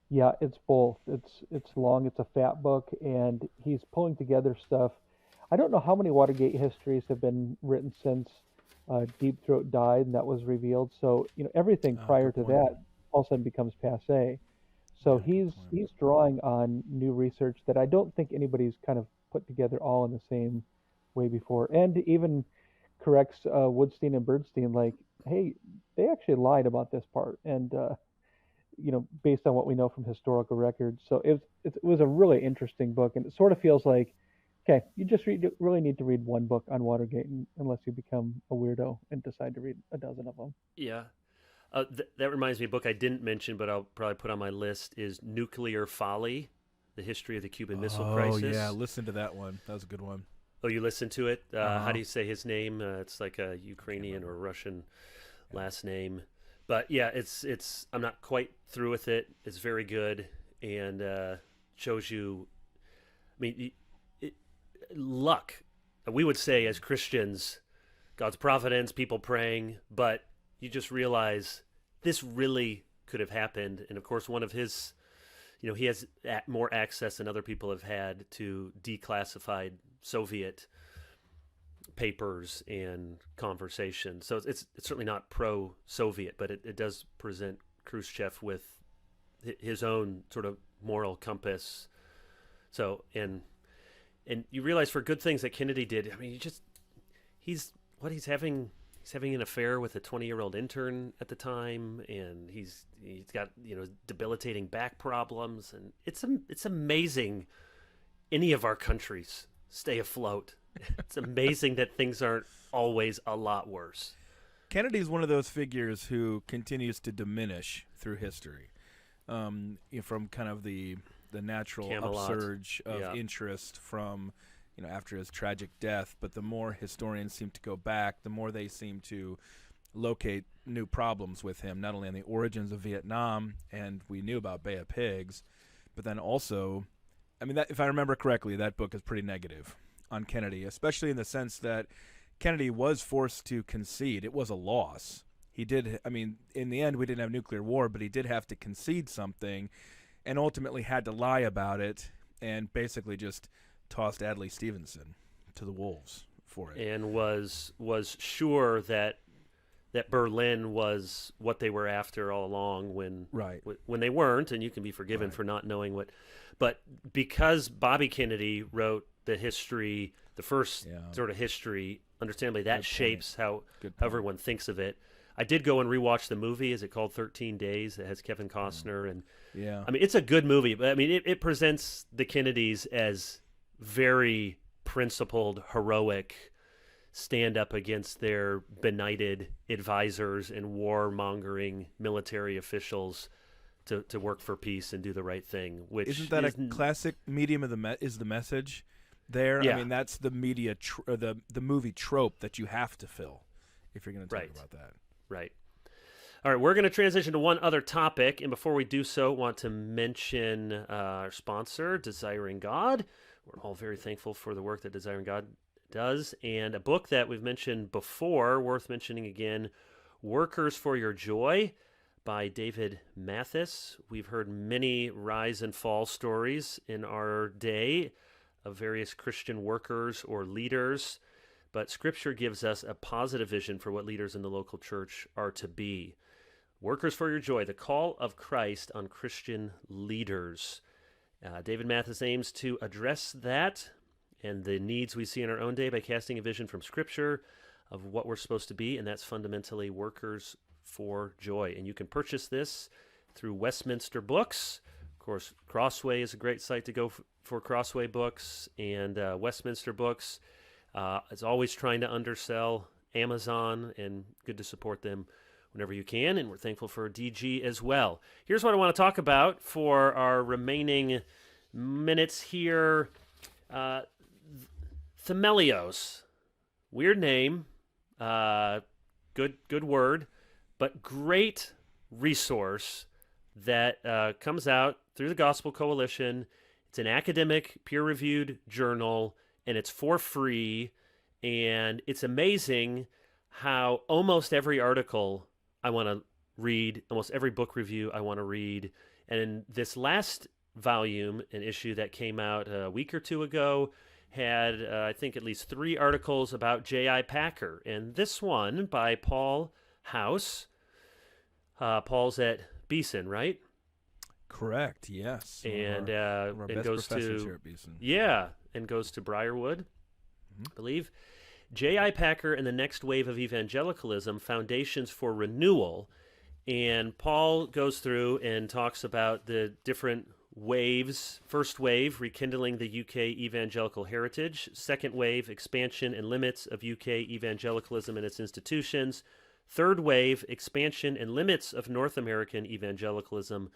Yeah, it's both. It's long, it's a fat book, and he's pulling together stuff. I don't know how many Watergate histories have been written since Deep Throat died and that was revealed. So, everything prior Good to point. that all of a sudden becomes passé. So Yeah, good he's point. he's drawing on new research that I don't think anybody's kind of put together all in the same way before, and even corrects Woodstein and Birdstein, like, hey, they actually lied about this part, and based on what we know from historical records. So it was a really interesting book, and it sort of feels like, okay, you just really need to read one book on Watergate, unless you become a weirdo and decide to read a dozen of them. Yeah. That reminds me, a book I didn't mention, but I'll probably put on my list is Nuclear Folly: The History of the Cuban Missile Oh Crisis. yeah, listen to that one. That was a good one. Oh, you listened to it? How Uh-huh. do you say his name? It's like a Ukrainian or Russian last name. But yeah, it's. I'm not quite through with it. It's very good, and shows you. I mean, luck. We would say as Christians, God's providence, people praying, but you just realize this really could have happened. And of course, one of his, he has more access than other people have had to declassified Soviet papers and conversations. So it's certainly not pro-Soviet, but it does present Khrushchev with his own sort of moral compass. So and you realize for good things that Kennedy did. I mean, he's having an affair with a 20-year-old intern at the time, and he's got debilitating back problems, and it's amazing any of our countries stay afloat. It's amazing that things aren't always a lot worse. Kennedy's one of those figures who continues to diminish through history, from kind of the natural Camelot. upsurge of Yeah. interest from after his tragic death. But the more historians seem to go back, the more they seem to locate new problems with him, not only on the origins of Vietnam, and we knew about Bay of Pigs, but then also, if I remember correctly, that book is pretty negative on Kennedy, especially in the sense that Kennedy was forced to concede. It was a loss. He did, in the end, we didn't have nuclear war, but he did have to concede something and ultimately had to lie about it and basically just tossed Adlai Stevenson to the wolves for it. And was sure that Berlin was what they were after all along when they weren't, and you can be forgiven for not knowing what. But because Bobby Kennedy wrote the history, the first sort of history, understandably that shapes how everyone thinks of it. I did go and rewatch the movie. Is it called 13 Days? It has Kevin Costner. And it's a good movie. But it presents the Kennedys as very principled, heroic, stand up against their benighted advisors and warmongering military officials to work for peace and do the right thing. Which isn't that a classic medium of is the message there? Yeah. That's the media the movie trope that you have to fill if you're going to talk about that. Right. All right, we're going to transition to one other topic, and before we do so, want to mention our sponsor, Desiring God. We're all very thankful for the work that Desiring God does, and a book that we've mentioned before, worth mentioning again, Workers for Your Joy by David Mathis. We've heard many rise and fall stories in our day of various Christian workers or leaders, but Scripture gives us a positive vision for what leaders in the local church are to be. Workers for Your Joy, the call of Christ on Christian leaders. David Mathis aims to address that and the needs we see in our own day by casting a vision from Scripture of what we're supposed to be, and that's fundamentally Workers for Joy. And you can purchase this through Westminster Books. Of course, Crossway is a great site to go for Crossway books, and Westminster Books is always trying to undersell Amazon, and good to support them whenever you can, and we're thankful for DG as well. Here's what I want to talk about for our remaining minutes here. Themelios, weird name, good word, but great resource that comes out through the Gospel Coalition. It's an academic, peer-reviewed journal, and it's for free, and it's amazing how almost every article I want to read, almost every book review I want to read, and in this last volume, an issue that came out a week or two ago, had, I think, at least 3 articles about J.I. Packer, and this one by Paul House. Paul's at Beeson, right? Correct, yes. And our it best goes professors to here at Beeson. and goes to Briarwood, I believe. J.I. Packer and the Next Wave of Evangelicalism, Foundations for Renewal. And Paul goes through and talks about the different waves. First wave, rekindling the UK evangelical heritage. Second wave, expansion and limits of UK evangelicalism and its institutions. Third wave, expansion and limits of North American evangelicalism,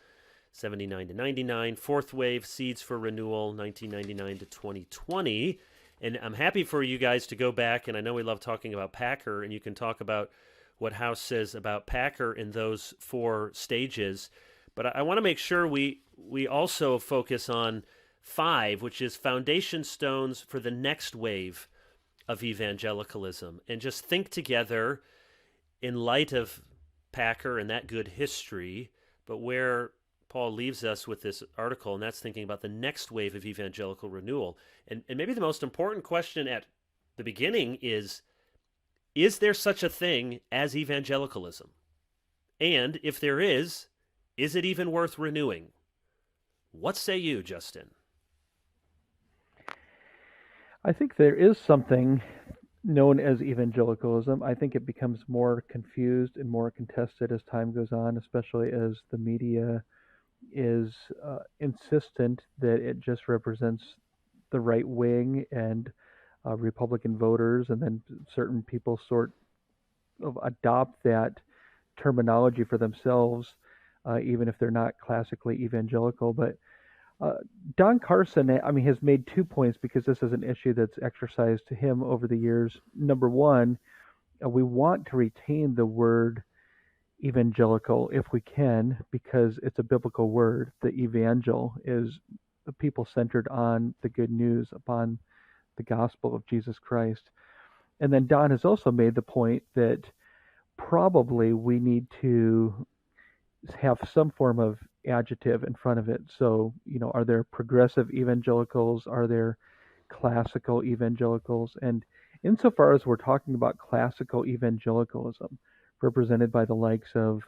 79 to 99. Fourth wave, seeds for renewal, 1999 to 2020. And I'm happy for you guys to go back, and I know we love talking about Packer, and you can talk about what House says about Packer in those 4 stages. But I want to make sure we also focus on 5, which is foundation stones for the next wave of evangelicalism. And just think together in light of Packer and that good history, but where Paul leaves us with this article, and that's thinking about the next wave of evangelical renewal. And maybe the most important question at the beginning is there such a thing as evangelicalism? And if there is it even worth renewing? What say you, Justin? I think there is something known as evangelicalism. I think it becomes more confused and more contested as time goes on, especially as the media is insistent that it just represents the right wing and Republican voters, and then certain people sort of adopt that terminology for themselves, even if they're not classically evangelical. But Don Carson, I mean, has made 2 points because this is an issue that's exercised to him over the years. Number one, we want to retain the word evangelical if we can, because it's a biblical word. The evangel is the people centered on the good news, upon the gospel of Jesus Christ. And then Don has also made the point that probably we need to have some form of adjective in front of it. So, are there progressive evangelicals? Are there classical evangelicals? And insofar as we're talking about classical evangelicalism, represented by the likes of,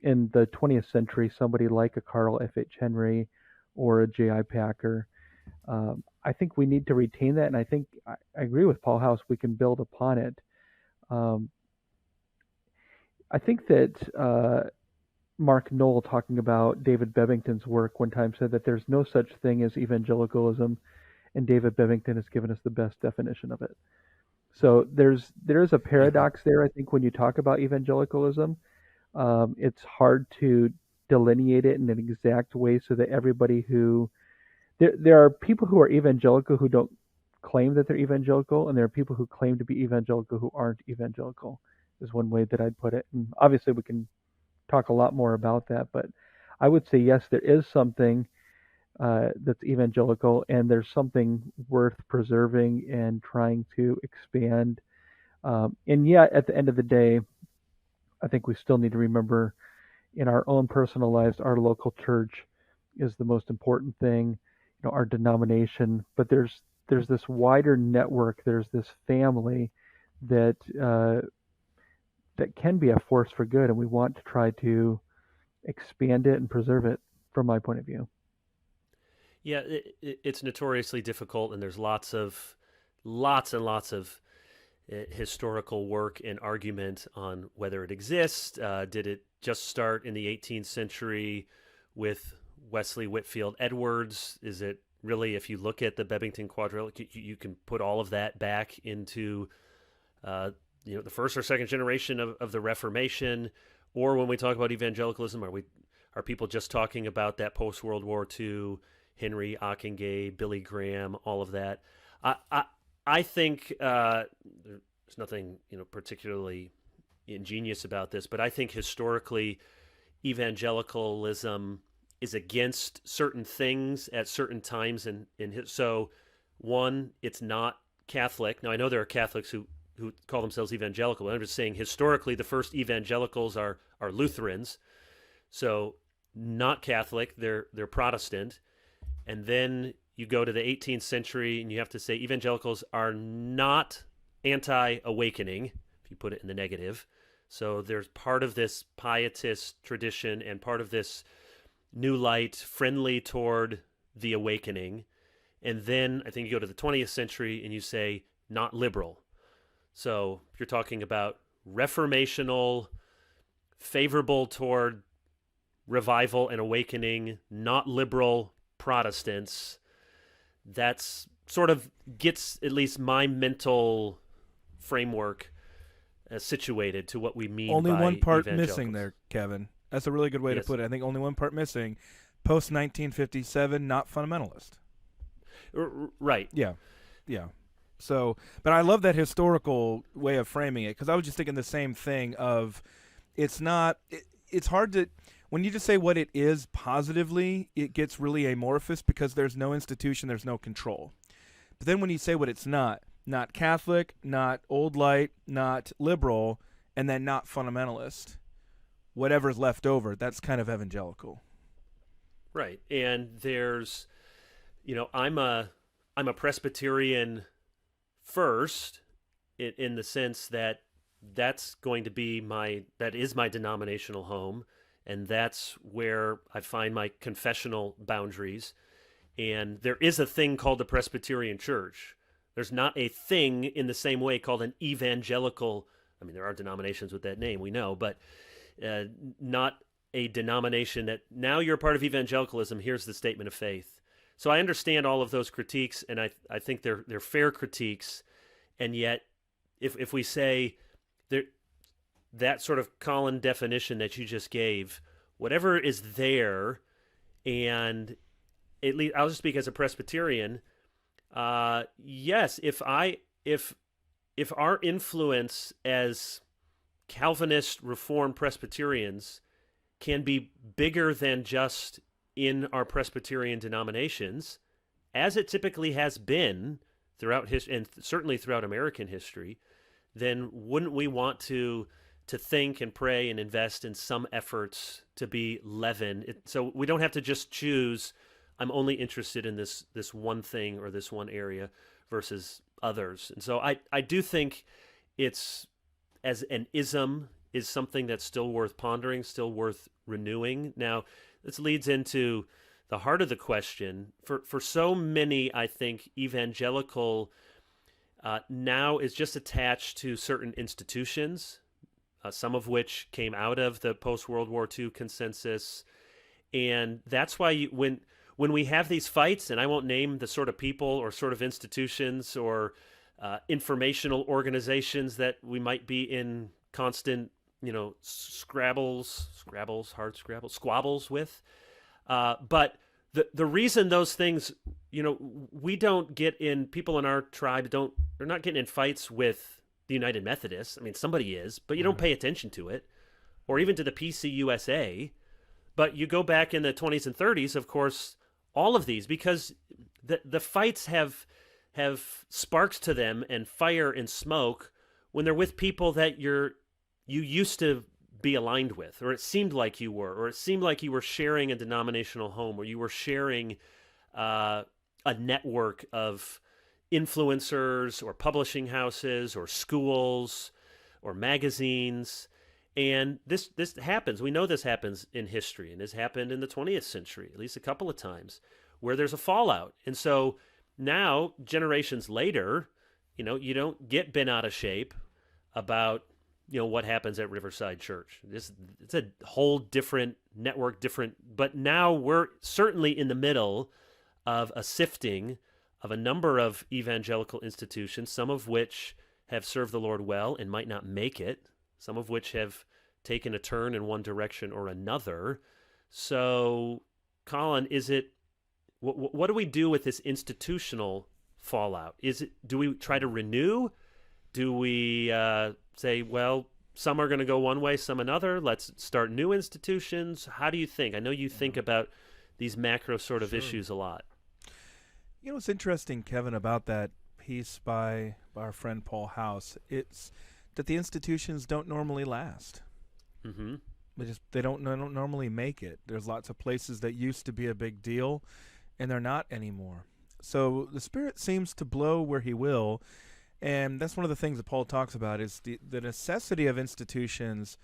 in the 20th century, somebody like a Carl F.H. Henry or a J.I. Packer, I think we need to retain that. And I think I agree with Paul House. We can build upon it. I think that Mark Knoll, talking about David Bevington's work, one time said that there's no such thing as evangelicalism, and David Bevington has given us the best definition of it. So there is a paradox there, I think, when you talk about evangelicalism. It's hard to delineate it in an exact way so that everybody who... There are people who are evangelical who don't claim that they're evangelical, and there are people who claim to be evangelical who aren't evangelical, is one way that I'd put it. And obviously we can talk a lot more about that, but I would say, yes, there is something that's evangelical, and there's something worth preserving and trying to expand. And yet, at the end of the day, I think we still need to remember in our own personal lives, our local church is the most important thing, our denomination. But there's this wider network, there's this family that that can be a force for good, and we want to try to expand it and preserve it, from my point of view. Yeah, it's notoriously difficult, and there's lots and lots of historical work and argument on whether it exists. Did it just start in the 18th century with Wesley Whitfield Edwards? Is it really, if you look at the Bevington Quadrilogy, you can put all of that back into the first or second generation of the Reformation? Or when we talk about evangelicalism, are people just talking about that post-World War II, Henry Ockengay, Billy Graham, all of that? I think there's nothing particularly ingenious about this, but I think historically evangelicalism is against certain things at certain times, so one, it's not Catholic. Now I know there are Catholics who call themselves evangelical, but I'm just saying historically the first evangelicals are Lutherans, so not Catholic, they're Protestant. And then you go to the 18th century and you have to say evangelicals are not anti-awakening, if you put it in the negative. So there's part of this pietist tradition and part of this new light, friendly toward the awakening. And then I think you go to the 20th century and you say not liberal. So you're talking about reformational, favorable toward revival and awakening, not liberal Protestants. That's sort of gets at least my mental framework situated to what we mean only by one part evangelicals. Missing there, Kevin. That's a really good way Yes. to put it. I think only one part missing. Post-1957, not fundamentalist. Right. Yeah. So, but I love that historical way of framing it, because I was just thinking the same thing of it's hard to, when you just say what it is positively, it gets really amorphous because there's no institution, there's no control. But then when you say what it's not Catholic, not Old Light, not liberal, and then not fundamentalist, whatever's left over, that's kind of evangelical. Right. And there's, I'm a Presbyterian first, in the sense that that's going to be that is my denominational home, and that's where I find my confessional boundaries. And there is a thing called the Presbyterian Church. There's not a thing in the same way called an evangelical. I mean, there are denominations with that name, we know, but not a denomination that now you're a part of evangelicalism, here's the statement of faith. So I understand all of those critiques, and I think they're fair critiques, and yet if we say that sort of Collin definition that you just gave, whatever is there, and at least I'll just speak as a Presbyterian. Yes, if our influence as Calvinist Reformed Presbyterians can be bigger than just in our Presbyterian denominations, as it typically has been throughout history, and certainly throughout American history, then wouldn't we want to think and pray and invest in some efforts to be leaven? So we don't have to just choose, I'm only interested in this one thing or this one area versus others. And so I do think it's, as an ism, is something that's still worth pondering, still worth renewing. Now, this leads into the heart of the question. For so many, I think, evangelical now is just attached to certain institutions, some of which came out of the post-World War II consensus. And that's why when we have these fights, and I won't name the sort of people or sort of institutions or informational organizations that we might be in constant, squabbles with. But the reason those things, we don't get in, people in our tribe they're not getting in fights with the United Methodists. I mean, somebody is, but you don't pay attention to it, or even to the PCUSA. But you go back in the 20s and 30s, of course, all of these, because the fights have sparks to them and fire and smoke when they're with people that you used to be aligned with, or it seemed like you were, or it seemed like you were sharing a denominational home, or you were sharing a network of influencers or publishing houses or schools or magazines. And this happens. We know this happens in history, and this happened in the 20th century, at least a couple of times, where there's a fallout. And so now, generations later, you don't get bent out of shape about, what happens at Riverside Church. It's a whole different network, but now we're certainly in the middle of a sifting of a number of evangelical institutions, some of which have served the Lord well and might not make it, some of which have taken a turn in one direction or another. So, Collin, what do we do with this institutional fallout? Do we try to renew? Do we say, well, some are going to go one way, some another? Let's start new institutions. How do you think? I know you think about these macro sort of issues a lot. What's interesting, Kevin, about that piece by our friend Paul House, it's that the institutions don't normally last. Mm-hmm. They don't normally make it. There's lots of places that used to be a big deal, and they're not anymore. So the Spirit seems to blow where he will, and that's one of the things that Paul talks about is the necessity of institutions,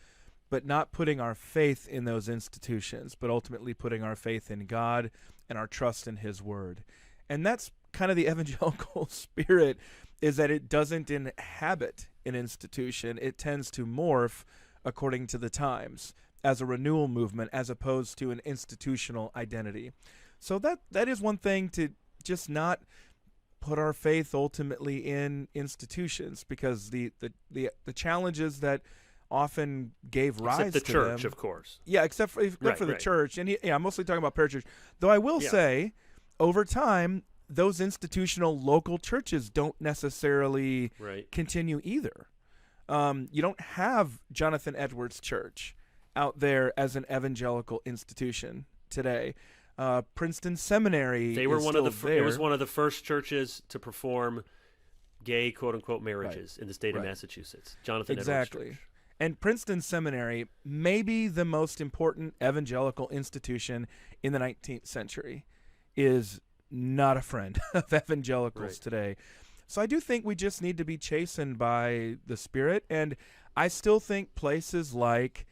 but not putting our faith in those institutions, but ultimately putting our faith in God and our trust in his word. And that's kind of the evangelical spirit, is that it doesn't inhabit an institution. It tends to morph according to the times as a renewal movement as opposed to an institutional identity. So that is one thing, to just not put our faith ultimately in institutions, because the challenges that often gave rise to them. Except the church, of course. Yeah, except for the church. And I'm mostly talking about parachurch. Though I will say, over time, those institutional local churches don't necessarily continue either. You don't have Jonathan Edwards Church out there as an evangelical institution today. Princeton Seminary They were is one still of the there. It was one of the first churches to perform gay quote unquote marriages in the state of Massachusetts. Jonathan Edwards Church. And Princeton Seminary may be the most important evangelical institution in the 19th century, is not a friend of evangelicals today. So I do think we just need to be chastened by the Spirit. And I still think places like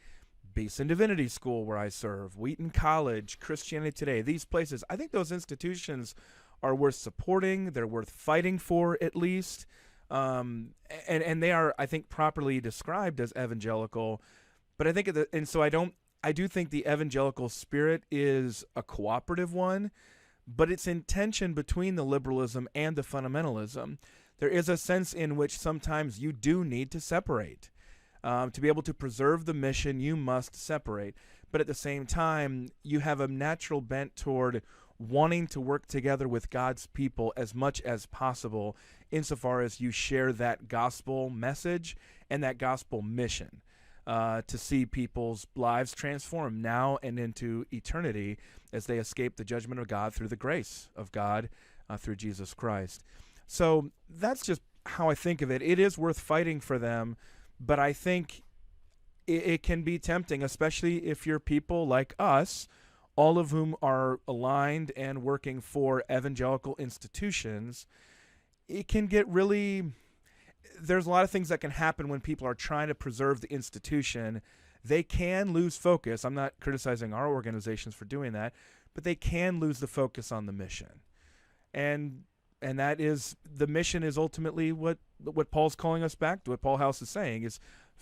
Beeson Divinity School, where I serve, Wheaton College, Christianity Today, these places, I think those institutions are worth supporting. They're worth fighting for, at least. And they are, I think, properly described as evangelical. But I think, I do think the evangelical spirit is a cooperative one, but it's in tension between the liberalism and the fundamentalism. There is a sense in which sometimes you do need to separate. To be able to preserve the mission, you must separate. But at the same time, you have a natural bent toward wanting to work together with God's people as much as possible insofar as you share that gospel message and that gospel mission to see people's lives transform now and into eternity as they escape the judgment of God through the grace of God through Jesus Christ. So that's just how I think of it. It is worth fighting for them, but I think it can be tempting, especially if you're people like us, all of whom are aligned and working for evangelical institutions. It can get really, there's a lot of things that can happen when people are trying to preserve the institution. They can lose focus. I'm not criticizing our organizations for doing that, but they can lose the focus on the mission. And that is, the mission is ultimately what Paul's calling us back to. What Paul House is saying is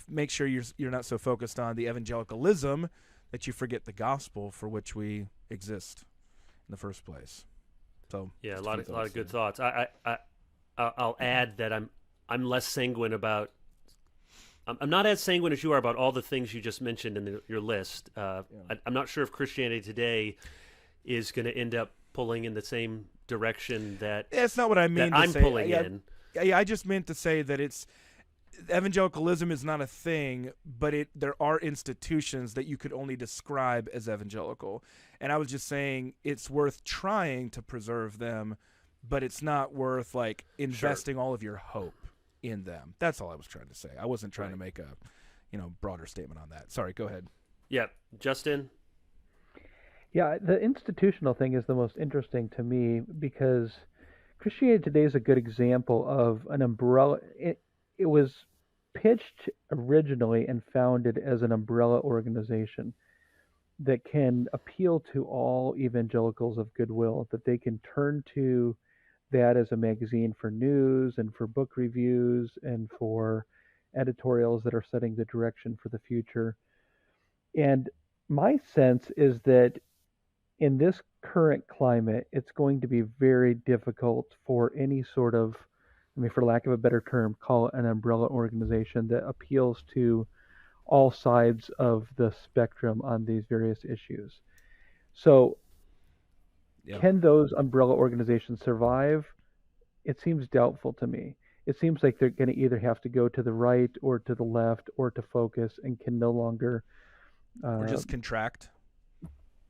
make sure you're not so focused on the evangelicalism that you forget the gospel for which we exist in the first place. So yeah, a lot of good thoughts. I'll add that I'm less sanguine about. I'm not as sanguine as you are about all the things you just mentioned in your list. I'm not sure if Christianity Today is going to end up pulling in the same direction that that's not what I mean. I'm pulling in. Yeah, I just meant to say that evangelicalism is not a thing, but there are institutions that you could only describe as evangelical. And I was just saying it's worth trying to preserve them, but it's not worth like investing all of your hope in them. That's all I was trying to say. I wasn't trying to make a, broader statement on that. Sorry, go ahead. Yeah, Justin. Yeah, the institutional thing is the most interesting to me because Christianity Today is a good example of an umbrella. It was pitched originally and founded as an umbrella organization that can appeal to all evangelicals of goodwill, that they can turn to that as a magazine for news and for book reviews and for editorials that are setting the direction for the future. And my sense is that in this current climate, it's going to be very difficult for any sort of, for lack of a better term, call it an umbrella organization that appeals to all sides of the spectrum on these various issues. So can those umbrella organizations survive? It seems doubtful to me. It seems like they're going to either have to go to the right or to the left or to focus and can no longer... or just contract.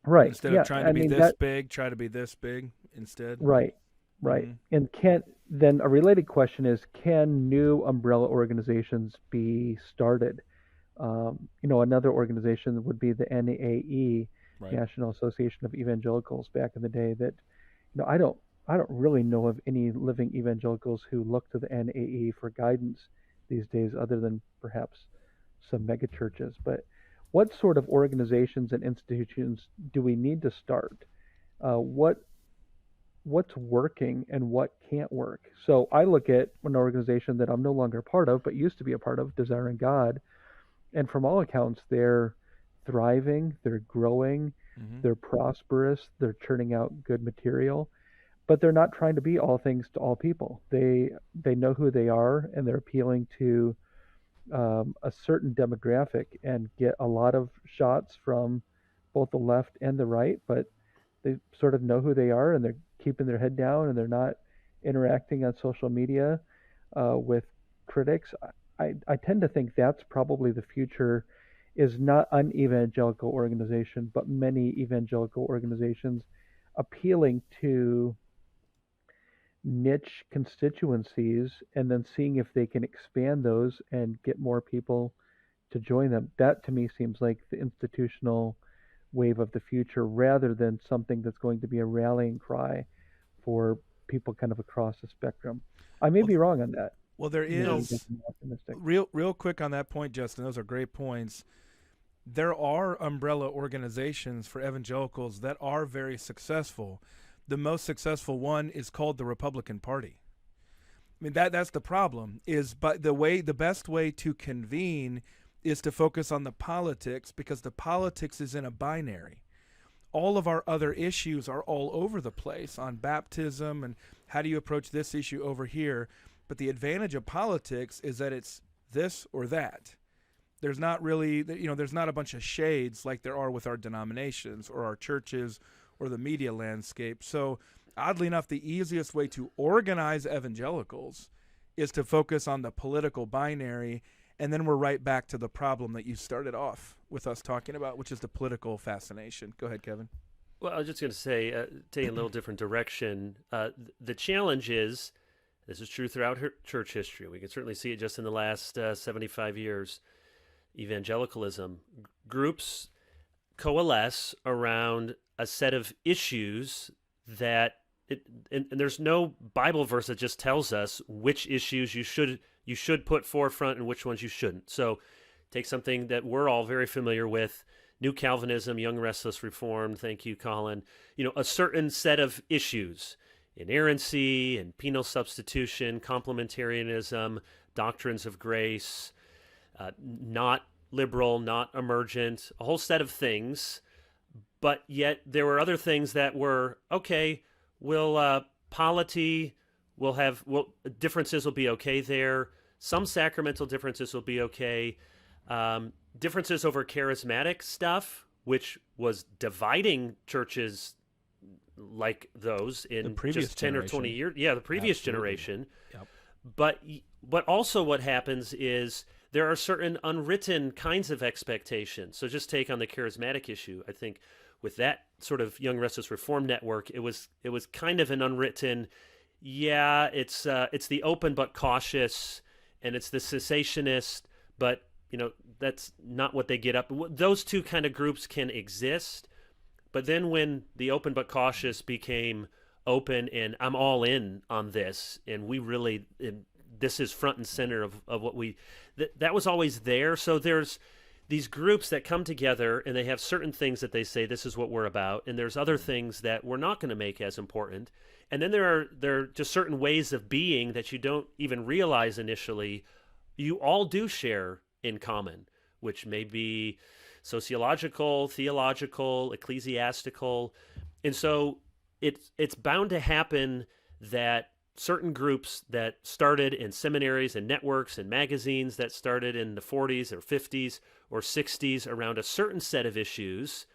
Right. Instead of trying to be this big, try to be this big instead. Right. Mm-hmm. And then a related question is, can new umbrella organizations be started? Another organization would be the NAE, National Association of Evangelicals, back in the day. That, I don't really know of any living evangelicals who look to the NAE for guidance these days, other than perhaps some megachurches. But what sort of organizations and institutions do we need to start? What's working and what can't work? So I look at an organization that I'm no longer part of, but used to be a part of, Desiring God, and from all accounts, they're thriving, they're growing, they're prosperous, they're churning out good material, but they're not trying to be all things to all people. They know who they are, and they're appealing to a certain demographic and get a lot of shots from both the left and the right, but they sort of know who they are, and they're keeping their head down, and they're not interacting on social media with critics. I tend to think that's probably the future, is not an evangelical organization, but many evangelical organizations appealing to niche constituencies and then seeing if they can expand those and get more people to join them. That to me seems like the institutional wave of the future, rather than something that's going to be a rallying cry for people kind of across the spectrum. I may be wrong on that. Well, there is real quick on that point, Justin. Those are great points. There are umbrella organizations for evangelicals that are very successful. The most successful one is called the Republican Party. I mean, that's the problem. The best way to convene is to focus on the politics, because the politics is in a binary. All of our other issues are all over the place on baptism and how do you approach this issue over here. But the advantage of politics is that it's this or that. There's not really, there's not a bunch of shades like there are with our denominations or our churches or the media landscape. So oddly enough, the easiest way to organize evangelicals is to focus on the political binary, and then we're right back to the problem that you started off with us talking about, which is the political fascination. Go ahead, Kevin. Well, I was just going to say, taking a little different direction, the challenge is, this is true throughout church history. We can certainly see it just in the last 75 years. Evangelicalism, groups coalesce around a set of issues that, and there's no Bible verse that just tells us which issues you should put forefront and which ones you shouldn't. So take something that we're all very familiar with, New Calvinism, Young Restless Reformed, thank you, Collin. A certain set of issues, inerrancy and penal substitution, complementarianism, doctrines of grace, not liberal, not emergent, a whole set of things. But yet there were other things that were, okay, polity, differences will be okay there. Some sacramental differences will be okay. Differences over charismatic stuff, which was dividing churches like those in just 10 or 20 years. Yeah, the previous generation. Yep. But also what happens is there are certain unwritten kinds of expectations. So just take on the charismatic issue. I think with that sort of Young Restless Reform network, it was kind of an unwritten, it's the open but cautious, and it's the cessationist, but that's not what they get up. Those two kind of groups can exist, but then when the open but cautious became open and I'm all in on this, and we really, this is front and center of what that was always there. So there's these groups that come together and they have certain things that they say, this is what we're about, and there's other things that we're not going to make as important. And then there are just certain ways of being that you don't even realize initially you all do share in common, which may be sociological, theological, ecclesiastical. And so it's bound to happen that certain groups that started in seminaries and networks and magazines that started in the 40s or 50s or 60s around a certain set of issues,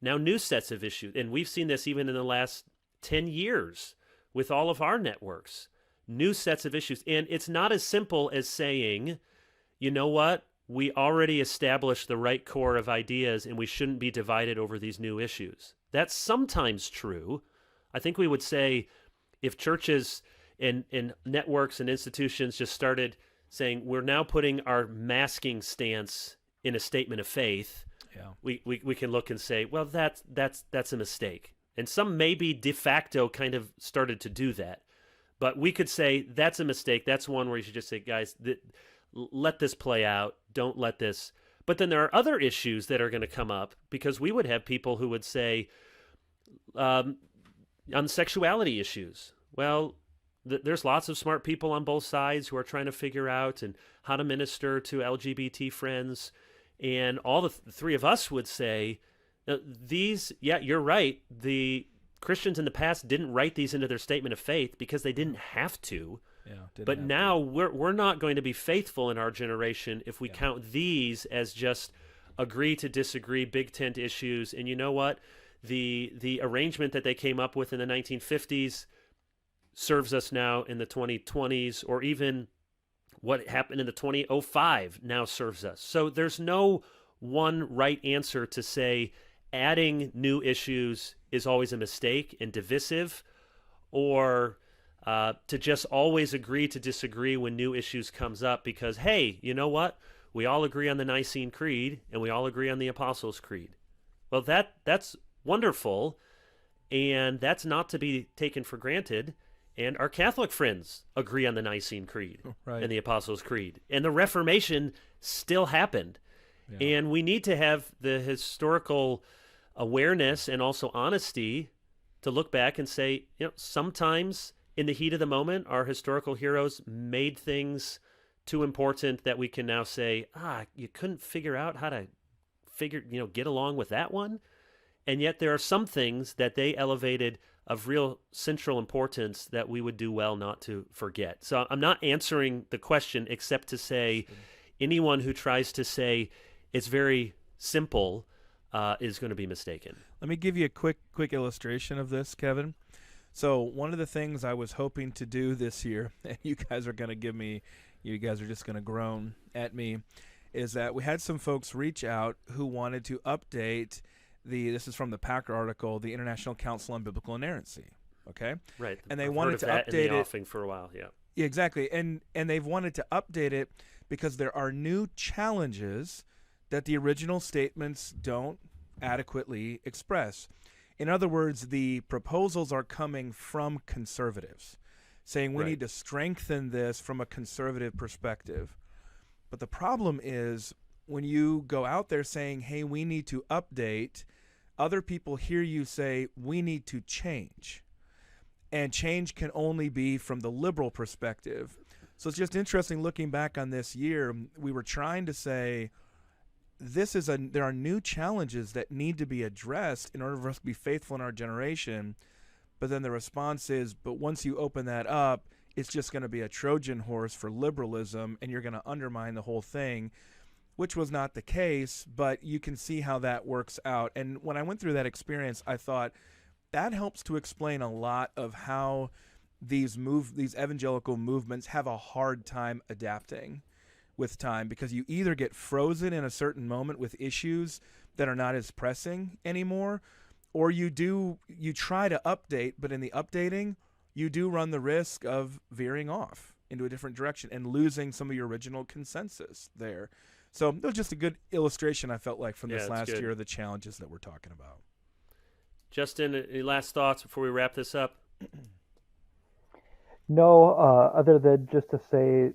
now new sets of issues. And we've seen this even in the last 10 years with all of our networks, new sets of issues. And it's not as simple as saying, you know what? We already established the right core of ideas and we shouldn't be divided over these new issues. That's sometimes true. I think we would say if churches and networks and institutions just started saying, we're now putting our masking stance in a statement of faith, we can look and say, well, that's a mistake. And some maybe de facto kind of started to do that. But we could say that's a mistake. That's one where you should just say, guys, let this play out. Don't let this. But then there are other issues that are going to come up, because we would have people who would say, on sexuality issues, well, there's lots of smart people on both sides who are trying to figure out and how to minister to LGBT friends. And all the three of us would say, you're right. The Christians in the past didn't write these into their statement of faith because they didn't have to. But now we're not going to be faithful in our generation if we count these as just agree to disagree, big tent issues. And you know what? The arrangement that they came up with in the 1950s serves us now in the 2020s, or even what happened in the 2005 now serves us. So there's no one right answer to say adding new issues is always a mistake and divisive, or to just always agree to disagree when new issues comes up because, hey, you know what? We all agree on the Nicene Creed and we all agree on the Apostles' Creed. Well, that's wonderful, and that's not to be taken for granted. And our Catholic friends agree on the Nicene Creed and the Apostles' Creed. And the Reformation still happened. Yeah. And we need to have the historical awareness and also honesty to look back and say, sometimes in the heat of the moment, our historical heroes made things too important that we can now say, you couldn't figure out how to get along with that one. And yet there are some things that they elevated of real central importance that we would do well not to forget. So I'm not answering the question except to say anyone who tries to say it's very simple, is going to be mistaken. Let me give you a quick illustration of this, Kevin. So one of the things I was hoping to do this year, and you guys are just going to groan at me, is that we had some folks reach out who wanted to update this is from the Packer article, the International Council on Biblical Inerrancy. Okay? Right. And they I've wanted heard to of that update in the it. offing for a while, yeah. Yeah, exactly. And they've wanted to update it because there are new challenges that the original statements don't adequately express. In other words, the proposals are coming from conservatives, saying we need to strengthen this from a conservative perspective. But the problem is when you go out there saying, hey, we need to update, other people hear you say, we need to change. And change can only be from the liberal perspective. So it's just interesting looking back on this year. We were trying to say, there are new challenges that need to be addressed in order for us to be faithful in our generation. But then the response is, but once you open that up, it's just going to be a Trojan horse for liberalism, and you're going to undermine the whole thing, which was not the case, but you can see how that works out. And when I went through that experience, I thought that helps to explain a lot of how these evangelical movements have a hard time adapting with time, because you either get frozen in a certain moment with issues that are not as pressing anymore, or you try to update, but in the updating, you do run the risk of veering off into a different direction and losing some of your original consensus there. So it was just a good illustration, I felt like, from this last year of the challenges that we're talking about. Justin, any last thoughts before we wrap this up? No, other than just to say,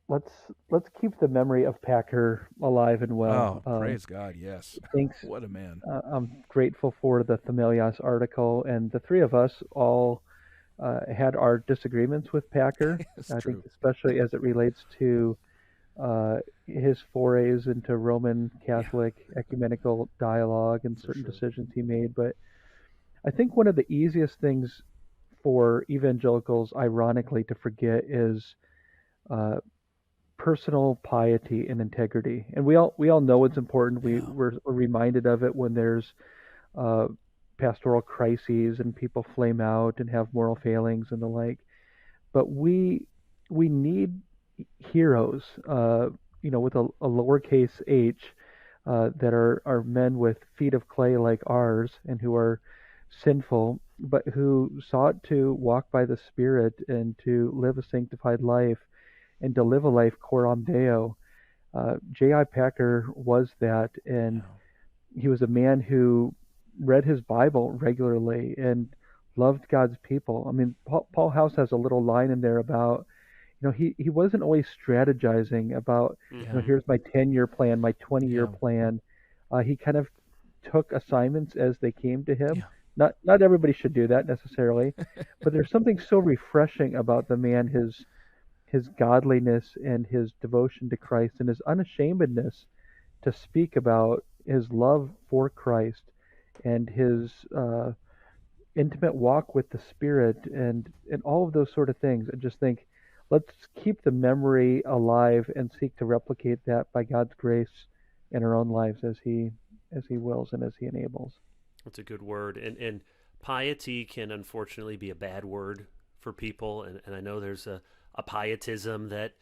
let's keep the memory of Packer alive and well. Praise God, yes. Thanks. What a man. I'm grateful for the Themelios article, and the three of us all had our disagreements with Packer. I think especially as it relates to his forays into Roman Catholic ecumenical dialogue and certain decisions he made. But I think one of the easiest things for evangelicals, ironically, to forget is personal piety and integrity. And we all know it's important. We're reminded of it when there's pastoral crises and people flame out and have moral failings and the like. But we need heroes, with a lowercase h, that are men with feet of clay like ours and who are sinful, but who sought to walk by the Spirit and to live a sanctified life and to live a life coram Deo. J.I. Packer was that, and he was a man who read his Bible regularly and loved God's people. I mean, Paul House has a little line in there about, he wasn't always strategizing about, here's my 10-year plan, my 20-year plan. He kind of took assignments as they came to him. Yeah. Not everybody should do that necessarily, but there's something so refreshing about the man, his godliness and his devotion to Christ and his unashamedness to speak about his love for Christ and his intimate walk with the Spirit and all of those sort of things. I just think, let's keep the memory alive and seek to replicate that by God's grace in our own lives as He wills and as He enables. That's a good word. And piety can unfortunately be a bad word for people. And I know there's a pietism that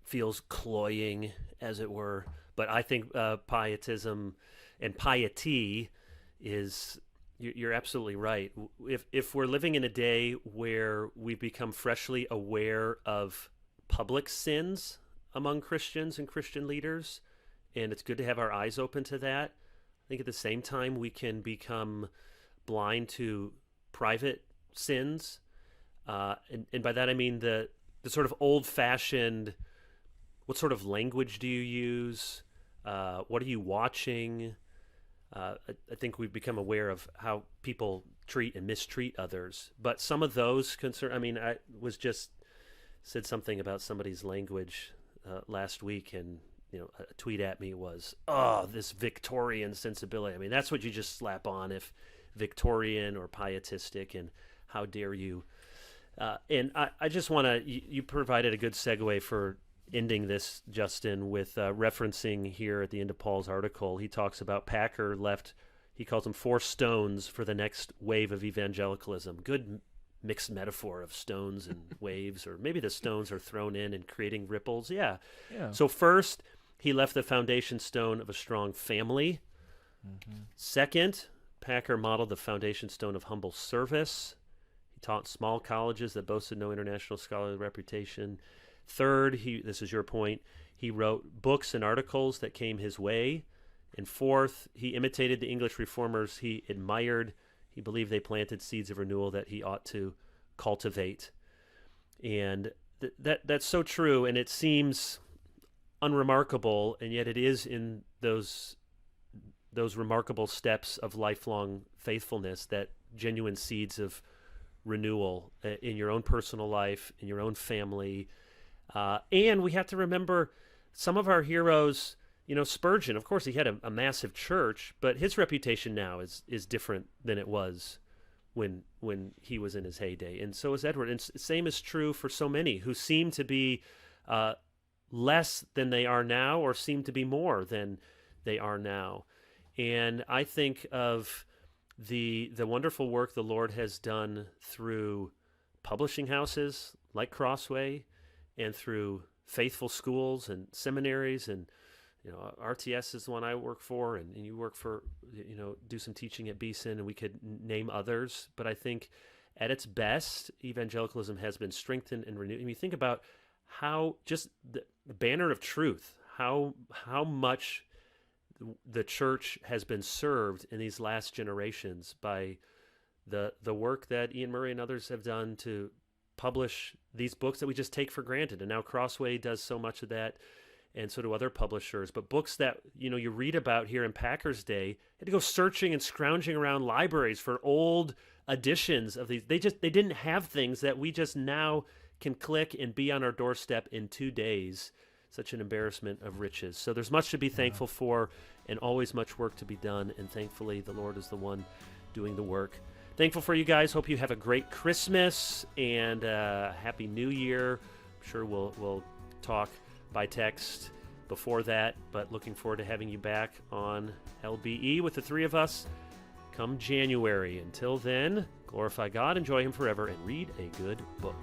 feels cloying, as it were. But I think pietism and piety is... You're absolutely right. If we're living in a day where we've become freshly aware of public sins among Christians and Christian leaders, and it's good to have our eyes open to that, I think at the same time we can become blind to private sins. And by that I mean the sort of old-fashioned, what sort of language do you use? What are you watching? I think we've become aware of how people treat and mistreat others. But some of those I was just said something about somebody's language last week, and a tweet at me was, this Victorian sensibility. I mean, that's what you just slap on, if Victorian or pietistic, and how dare you. And I just want to, you provided a good segue for ending this, Justin, with referencing here at the end of Paul's article, he talks about Packer left, he calls them 4 stones for the next wave of evangelicalism. Good mixed metaphor of stones and waves, or maybe the stones are thrown in and creating ripples. Yeah. So first, he left the foundation stone of a strong family. Second, Packer modeled the foundation stone of humble service. He taught small colleges that boasted no international scholarly reputation. Third, this is your point, he wrote books and articles that came his way. And fourth, he imitated the English reformers he admired. He believed they planted seeds of renewal that he ought to cultivate. And that's so true, and it seems unremarkable, and yet it is in those remarkable steps of lifelong faithfulness that genuine seeds of renewal in your own personal life, in your own family. And we have to remember some of our heroes, Spurgeon, of course, he had a massive church, but his reputation now is different than it was when he was in his heyday. And so is Edward. And same is true for so many who seem to be less than they are now, or seem to be more than they are now. And I think of the wonderful work the Lord has done through publishing houses like Crossway, and through faithful schools and seminaries, and RTS is the one I work for, and you work for, do some teaching at Beeson, and we could name others. But I think at its best, evangelicalism has been strengthened and renewed. And you think about how just the banner of truth, how much the church has been served in these last generations by the work that Ian Murray and others have done to publish these books that we just take for granted. And now Crossway does so much of that, and so do other publishers. But books that you read about here in Packer's day, had to go searching and scrounging around libraries for old editions of these. They didn't have things that we just now can click and be on our doorstep in 2 days. Such an embarrassment of riches. So there's much to be thankful for, and always much work to be done. And thankfully, the Lord is the one doing the work. Thankful for you guys. Hope you have a great Christmas and Happy New Year. I'm sure we'll talk by text before that, but looking forward to having you back on LBE with the 3 of us come January. Until then, glorify God, enjoy Him forever, and read a good book.